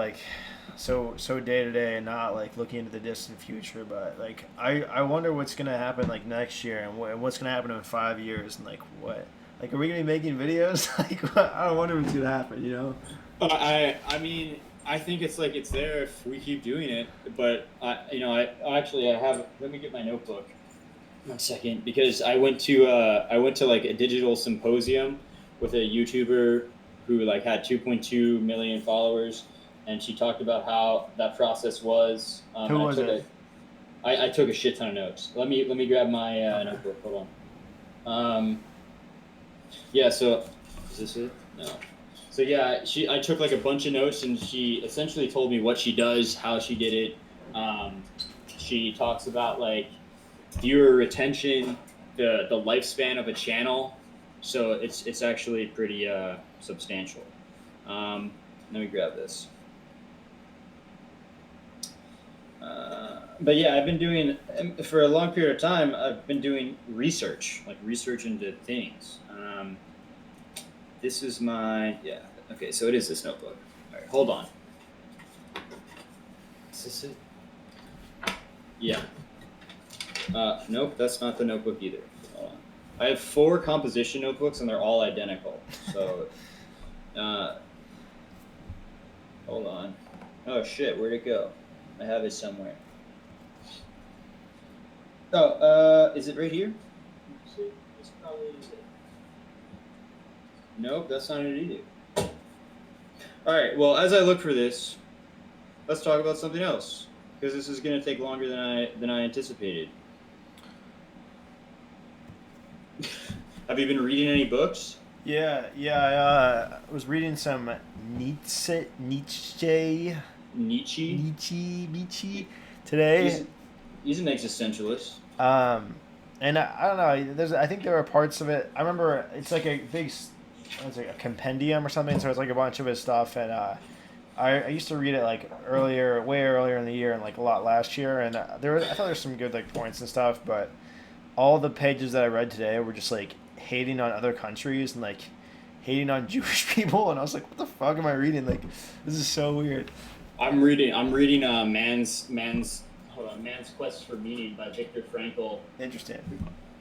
day to day and not like looking into the distant future, but like I wonder what's gonna happen like next year and what's gonna happen in 5 years, and like what, like, are we gonna be making videos? Like, I wonder what's gonna happen, you know? I mean, I think it's like it's there if we keep doing it, but I have, let me get my notebook 1 second, because I went to like a digital symposium with a YouTuber who like had 2.2 million followers, and she talked about how that process was. Who was it? I took a shit ton of notes. Let me grab my notebook. Hold on. Yeah. So is this it? No. So yeah, I took like a bunch of notes, and she essentially told me what she does, how she did it. She talks about like viewer retention, the lifespan of a channel. So it's actually pretty substantial. Let me grab this. But yeah, I've been doing, for a long period of time, I've been doing research into things. This is my, okay, so it is this notebook. All right, hold on. Is this it? Yeah. Nope, that's not the notebook either. Hold on. I have 4 composition notebooks, and they're all identical. So, hold on. Oh shit, where'd it go? I have it somewhere. Oh, is it right here? This probably is it. Nope, that's not it either. Alright, well, as I look for this, let's talk about something else, because this is going to take longer than I anticipated. Have you been reading any books? Yeah. I was reading some Nietzsche today. He's an existentialist. And I don't know. I think there are parts of it. I remember it's like a big, it's like a compendium or something. So it's like a bunch of his stuff, and I used to read it like earlier, way earlier in the year, and like a lot last year, and I thought there was some good like points and stuff, but all the pages that I read today were just like hating on other countries and like hating on Jewish people, and I was like, what the fuck am I reading? Like, this is so weird. I'm reading Man's Quest for Meaning by Viktor Frankl, Interesting.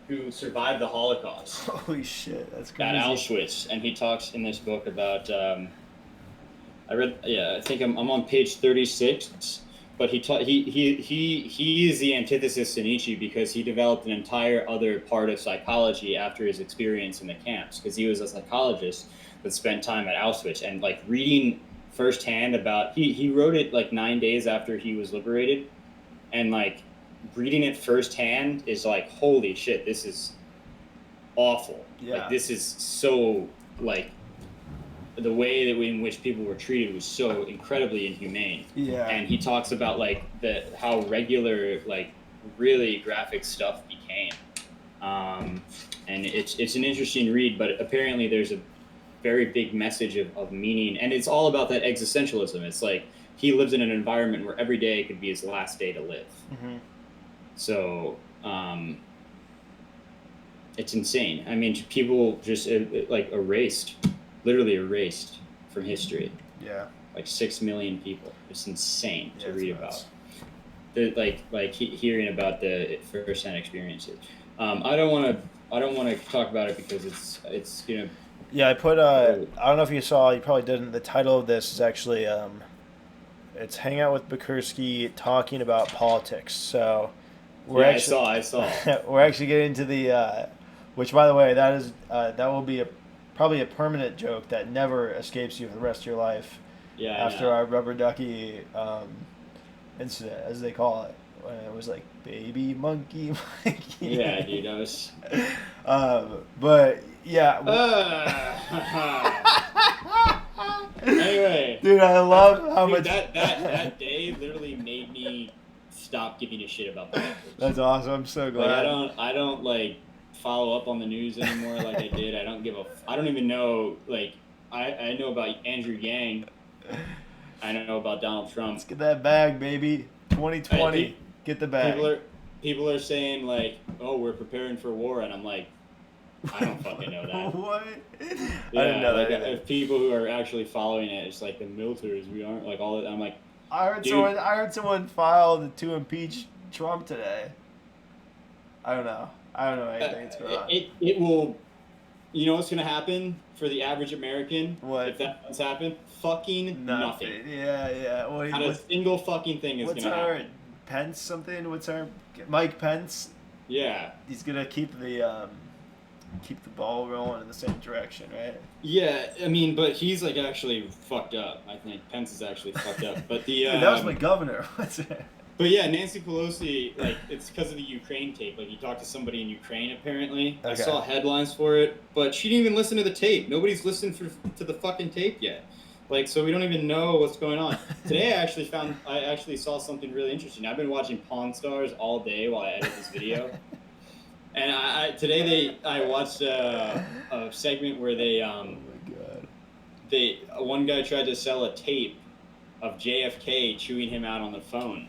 who survived the Holocaust Holy shit, that's crazy. at Auschwitz, and he talks in this book about. I think I'm on page 36, but he is the antithesis to Nietzsche because he developed an entire other part of psychology after his experience in the camps, because he was a psychologist that spent time at Auschwitz, and like reading firsthand about he wrote it like 9 days after he was liberated, and like reading it firsthand is like, holy shit, this is awful. Yeah. Like this is so like the way that in which people were treated was so incredibly inhumane. Yeah. And he talks about like how regular like really graphic stuff became, and it's an interesting read. But apparently there's a very big message of meaning, and it's all about that existentialism. It's like he lives in an environment where every day could be his last day to live. Mm-hmm. So it's insane. I mean, people just like literally erased from history. Yeah. Like 6 million people. It's insane to read nuts. about. Hearing about the first-hand experiences. I don't want to talk about it because it's you know. Yeah, I put. I don't know if you saw. You probably didn't. The title of this is actually. It's Hangout with Bachurski talking about politics. So. I saw. We're actually getting to the. Which, by the way, that will be probably a permanent joke that never escapes you for the rest of your life. Yeah. After our rubber ducky incident, as they call it, when it was like baby monkey. Yeah, dude, I was. But yeah. Anyway, dude, I love how much that day literally made me stop giving a shit about politics. That's awesome. I'm so glad. Like, I don't like follow up on the news anymore like I did. I don't even know, like, I know about Andrew Yang. I know about Donald Trump. Let's get that bag, baby. 2020. Get the bag. People are saying, like, oh, we're preparing for war, and I'm like, I don't fucking know that. What? Yeah, I didn't know like, that. if people who are actually following it, it's like the militaries, we aren't, like, all that. I'm like, I heard dude. someone filed to impeach Trump today. I don't know anything that's going on. It will, you know what's going to happen for the average American? What? If that does happen? Fucking nothing. Yeah. Not a single fucking thing is going to happen. What's our Pence something? What's our Mike Pence? Yeah. He's going to keep the ball rolling in the same direction, right? Yeah, I mean, but he's like actually fucked up. I think Pence is actually fucked up. But the Dude, that was my governor. What's it? But yeah, Nancy Pelosi, like, it's because of the Ukraine tape. Like, he talked to somebody in Ukraine, apparently. Okay. I saw headlines for it, but she didn't even listen to the tape. Nobody's listened to the fucking tape yet. Like, so we don't even know what's going on. Today, I actually saw something really interesting. I've been watching Pawn Stars all day while I edit this video. And today I watched a segment where one guy tried to sell a tape of JFK chewing him out on the phone.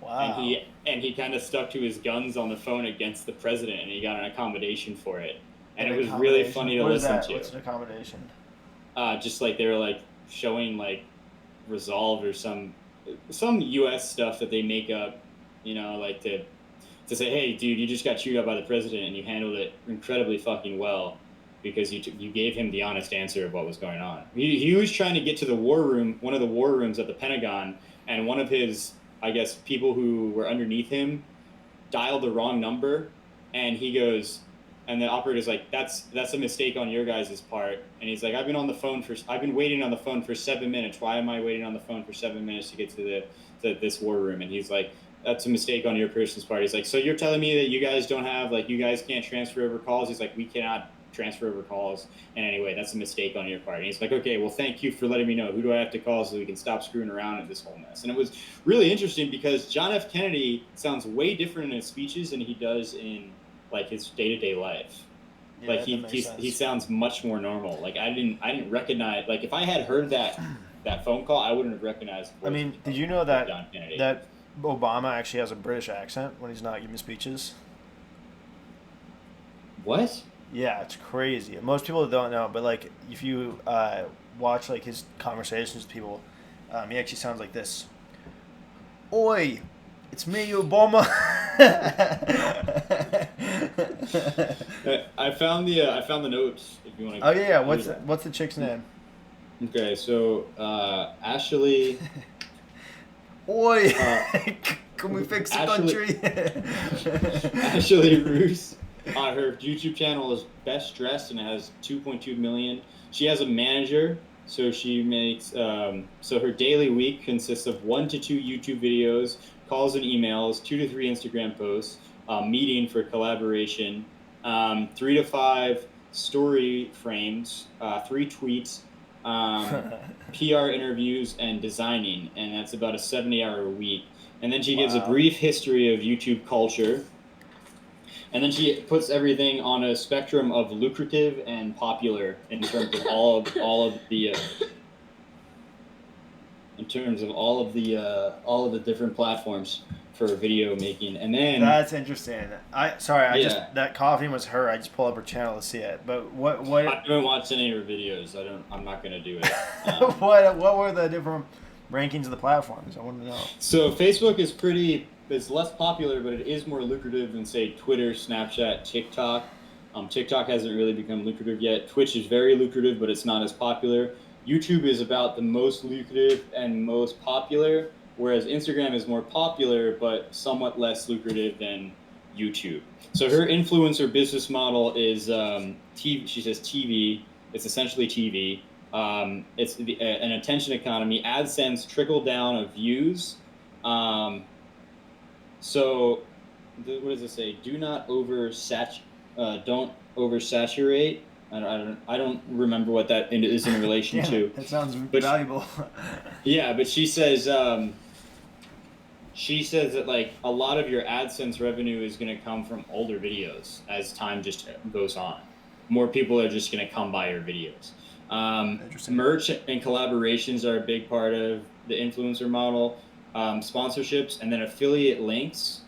Wow. And he kind of stuck to his guns on the phone against the president, and he got an accommodation for it. And it was really funny to listen to. What's an accommodation? Just like they were like showing like Resolved or some U.S. stuff that they make up, you know, like to say, hey, dude, you just got chewed out by the president, and you handled it incredibly fucking well because you gave him the honest answer of what was going on. He was trying to get to the war room, one of the war rooms at the Pentagon, and one of his, I guess, people who were underneath him dialed the wrong number, and he goes, and the operator's like, that's a mistake on your guys' part. And he's like, I've been waiting on the phone for 7 minutes. Why am I waiting on the phone for 7 minutes to get to this war room? And he's like, that's a mistake on your person's part. He's like, so you're telling me that you guys don't have, like, you guys can't transfer over calls? He's like, we cannot transfer over calls. And anyway, that's a mistake on your part. And he's like, okay, well, thank you for letting me know. Who do I have to call so we can stop screwing around in this whole mess? And it was really interesting because John F. Kennedy sounds way different in his speeches than he does in, like, his day-to-day life. Yeah, like he sounds much more normal. Like I didn't recognize, like, if I had heard that that phone call, I wouldn't have recognized. I mean, did you know that Obama actually has a British accent when he's not giving speeches? What? Yeah, it's crazy. Most people don't know, but like if you watch like his conversations with people, he actually sounds like this. Oi, it's me, Obama. I found the notes. If you want to. Oh yeah, what's the chick's name? Okay, so Ashley. Oi, can we fix the country? Ashley Roos. Her YouTube channel is Best Dressed and it has 2.2 million. She has a manager, so she makes so her daily week consists of 1 to 2 YouTube videos, calls and emails, 2 to 3 Instagram posts, meeting for collaboration, 3 to 5 story frames, 3 tweets, PR interviews, and designing, and that's about a 70-hour week. And then she gives a brief history of YouTube culture. And then she puts everything on a spectrum of lucrative and popular in terms of all of the different platforms for video making. And then that's interesting. That coffee was her. I just pulled up her channel to see it. But what? I haven't watched any of her videos. I'm not gonna do it. What were the different rankings of the platforms? I want to know. So Facebook is less popular, but it is more lucrative than, say, Twitter, Snapchat, TikTok. TikTok hasn't really become lucrative yet. Twitch is very lucrative, but it's not as popular. YouTube is about the most lucrative and most popular, whereas Instagram is more popular, but somewhat less lucrative than YouTube. So her influencer business model is TV. She says TV. It's essentially TV. It's an attention economy. AdSense trickle down of views. So, what does it say? Do not don't oversaturate. I don't remember what that is in relation to. That sounds valuable. Yeah, but she says that like a lot of your AdSense revenue is going to come from older videos as time just goes on. More people are just going to come by your videos. Merch and collaborations are a big part of the influencer model. Sponsorships, and then affiliate links,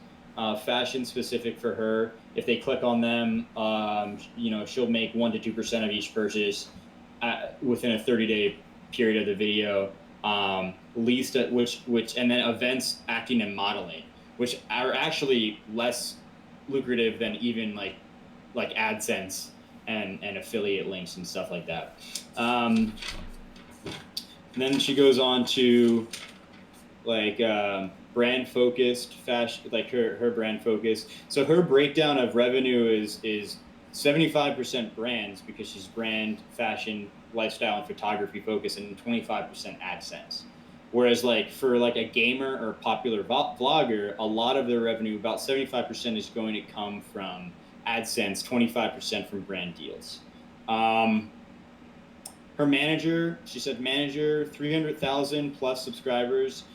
fashion specific for her. If they click on them, she'll make 1 to 2% of each purchase within a 30-day period of the video. Least at which and then events, acting, and modeling, which are actually less lucrative than even like AdSense and affiliate links and stuff like that. And then she goes on to brand focused fashion, like her brand focus. So her breakdown of revenue is 75% brands because she's brand, fashion, lifestyle, and photography focused, and 25% AdSense. Whereas for a gamer or popular vlogger, a lot of their revenue, about 75%, is going to come from AdSense, 25% from brand deals. Her manager, she said 300,000 plus subscribers.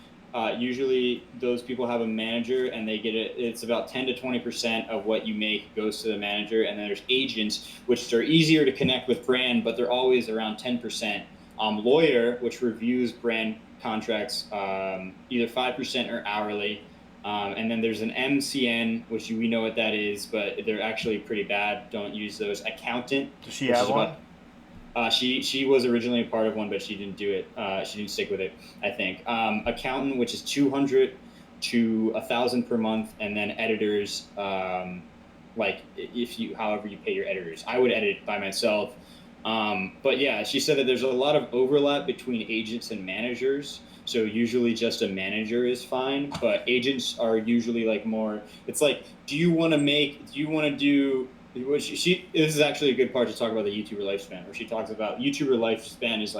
Usually those people have a manager and they get it. It's about 10 to 20% of what you make goes to the manager. And then there's agents, which are easier to connect with brand, but they're always around 10%. Lawyer, which reviews brand contracts, either 5% or hourly. And then there's an MCN, which we know what that is, but they're actually pretty bad. Don't use those. Accountant. Does she have one? She was originally a part of one, but she didn't do it. She didn't stick with it, I think. Accountant, which is 200 to 1,000 per month, and then editors, however you pay your editors. I would edit by myself. But yeah, she said that there's a lot of overlap between agents and managers. So usually just a manager is fine, but agents are usually more. It's like, do you want to do? This is actually a good part to talk about the YouTuber lifespan, where she talks about YouTuber lifespan is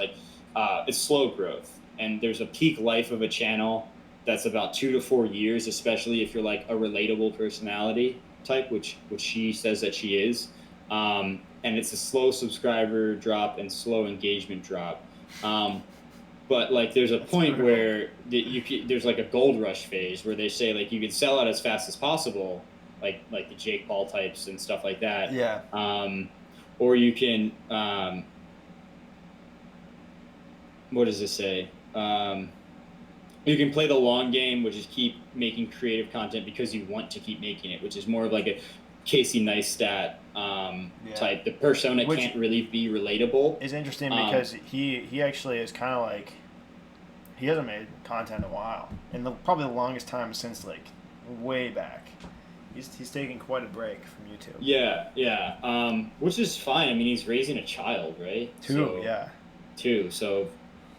it's slow growth, and there's a peak life of a channel that's about 2 to 4 years, especially if you're a relatable personality type, which she says that she is, and it's a slow subscriber drop and slow engagement drop, but there's a point where there's a gold rush phase where they say you could sell out as fast as possible. Like the Jake Paul types and stuff like that. Yeah. Or you can what does this say? You can play the long game, which is keep making creative content because you want to keep making it, which is more of like a Casey Neistat type. The persona can't really be relatable. It's interesting because he actually is kind of like, he hasn't made content in a while, and probably the longest time since like way back. He's taking quite a break from YouTube. Yeah. Which is fine. I mean, he's raising a child, right? Two. So,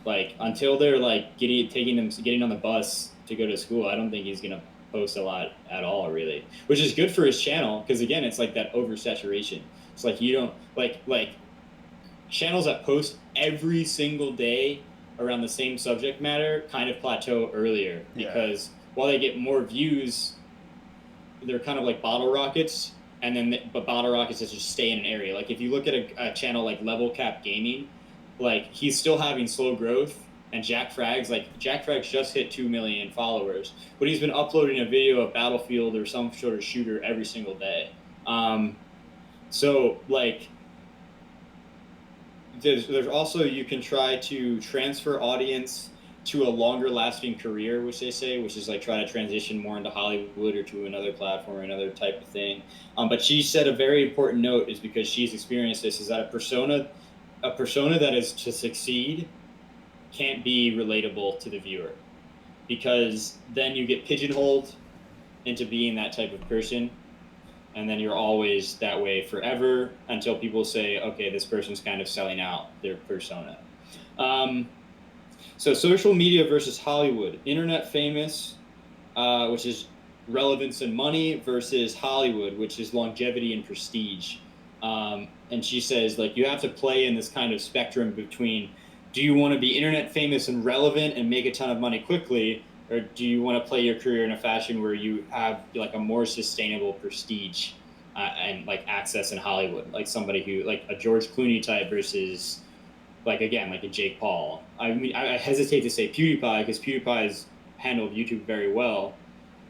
like, until they're like getting on the bus to go to school, I don't think he's gonna post a lot at all, really. Which is good for his channel because again, it's like that oversaturation. It's like you don't like channels that post every single day around the same subject matter kind of plateau earlier because while they get more views, they're kind of like bottle rockets, and then but bottle rockets that just stay in an area. Like if you look at a channel like Level Cap Gaming, like he's still having slow growth, and Jack Frags just hit 2 million followers, but he's been uploading a video of Battlefield or some sort of shooter every single day. So like there's also, you can try to transfer audience to a longer lasting career, which they say, which is like try to transition more into Hollywood or to another platform or another type of thing. But she said a very important note is because she's experienced this, is that a persona that is to succeed can't be relatable to the viewer, because then you get pigeonholed into being that type of person, and then you're always that way forever until people say, okay, this person's kind of selling out their persona. So social media versus Hollywood. Internet famous, which is relevance and money, versus Hollywood, which is longevity and prestige. And she says, like, you have to play in this kind of spectrum between, do you want to be internet famous and relevant and make a ton of money quickly, or do you want to play your career in a fashion where you have like a more sustainable prestige and like access in Hollywood, like somebody who, like a George Clooney type versus like, again, like a Jake Paul. I mean, I hesitate to say PewDiePie because PewDiePie has handled YouTube very well,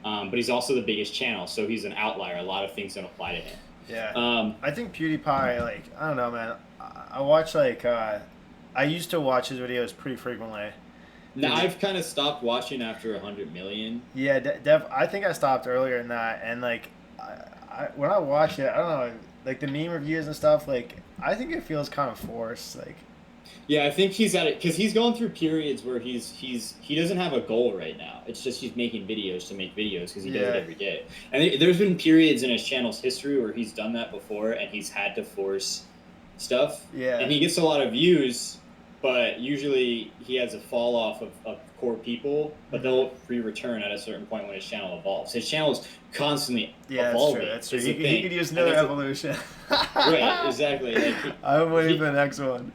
but he's also the biggest channel, so he's an outlier. A lot of things don't apply to him. Yeah. I think PewDiePie, like, I don't know, man. I watch like I used to watch his videos pretty frequently. Now I've kind of stopped watching after 100 million. Yeah, I think I stopped earlier than that, and like, when I watch it, I don't know, like the meme reviews and stuff. Like, I think it feels kind of forced. Like, yeah, I think he's at it because he's going through periods where he doesn't have a goal right now. It's just he's making videos to make videos because he does it every day. And there's been periods in his channel's history where he's done that before, and he's had to force stuff. Yeah, and he gets a lot of views, but usually he has a fall off of core people, but they'll return at a certain point when his channel evolves. His channel is constantly evolving. That's true. He could use another evolution. Right, exactly. Like I'm waiting for the next one.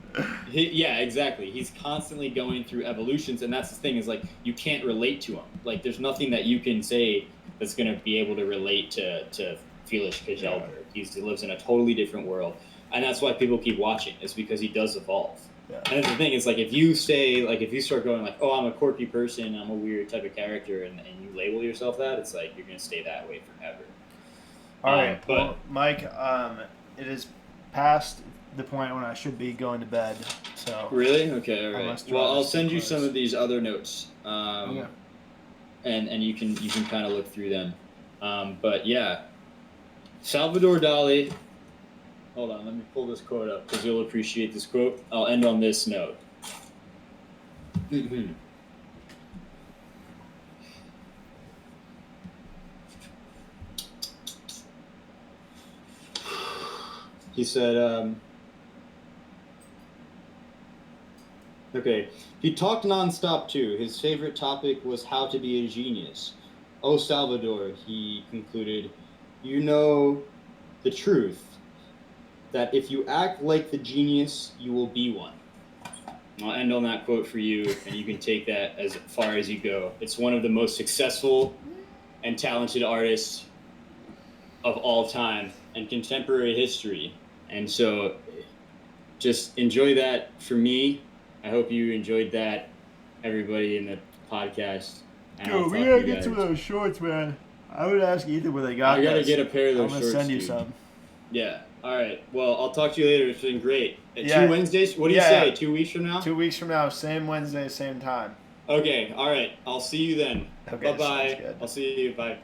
Yeah, exactly. He's constantly going through evolutions, and that's the thing, is like you can't relate to him. Like there's nothing that you can say that's going to be able to relate to Felix Kjelberg. He lives in a totally different world, and that's why people keep watching. Is because he does evolve. Yeah. And the thing is, like, if you start going like, oh, I'm a quirky person, I'm a weird type of character, and you label yourself that, it's like you're gonna stay that way forever. All right, well, Mike, it is past the point when I should be going to bed. So really, okay, all right. Well, I'll send you some of these other notes, and you can kind of look through them. But yeah, Salvador Dali. Hold on, let me pull this quote up because you'll appreciate this quote. I'll end on this note. He said, okay, he talked nonstop too. His favorite topic was how to be a genius. Oh, Salvador, he concluded, you know the truth. That if you act like the genius, you will be one. I'll end on that quote for you, and you can take that as far as you go. It's one of the most successful and talented artists of all time and contemporary history. And so just enjoy that for me. I hope you enjoyed that, everybody in the podcast. Dude, we gotta get some of those shorts, man. I would ask Ethan where they got I gotta get a pair of those shorts. I'm gonna send you some. Yeah. All right. Well, I'll talk to you later. It's been great. Yeah. 2 Wednesdays? What do you Yeah, say? yeah. 2 weeks from now? 2 weeks from now, same Wednesday, same time. Okay. All right. I'll see you then. Okay, Bye-bye. sounds good. I'll see you. Bye.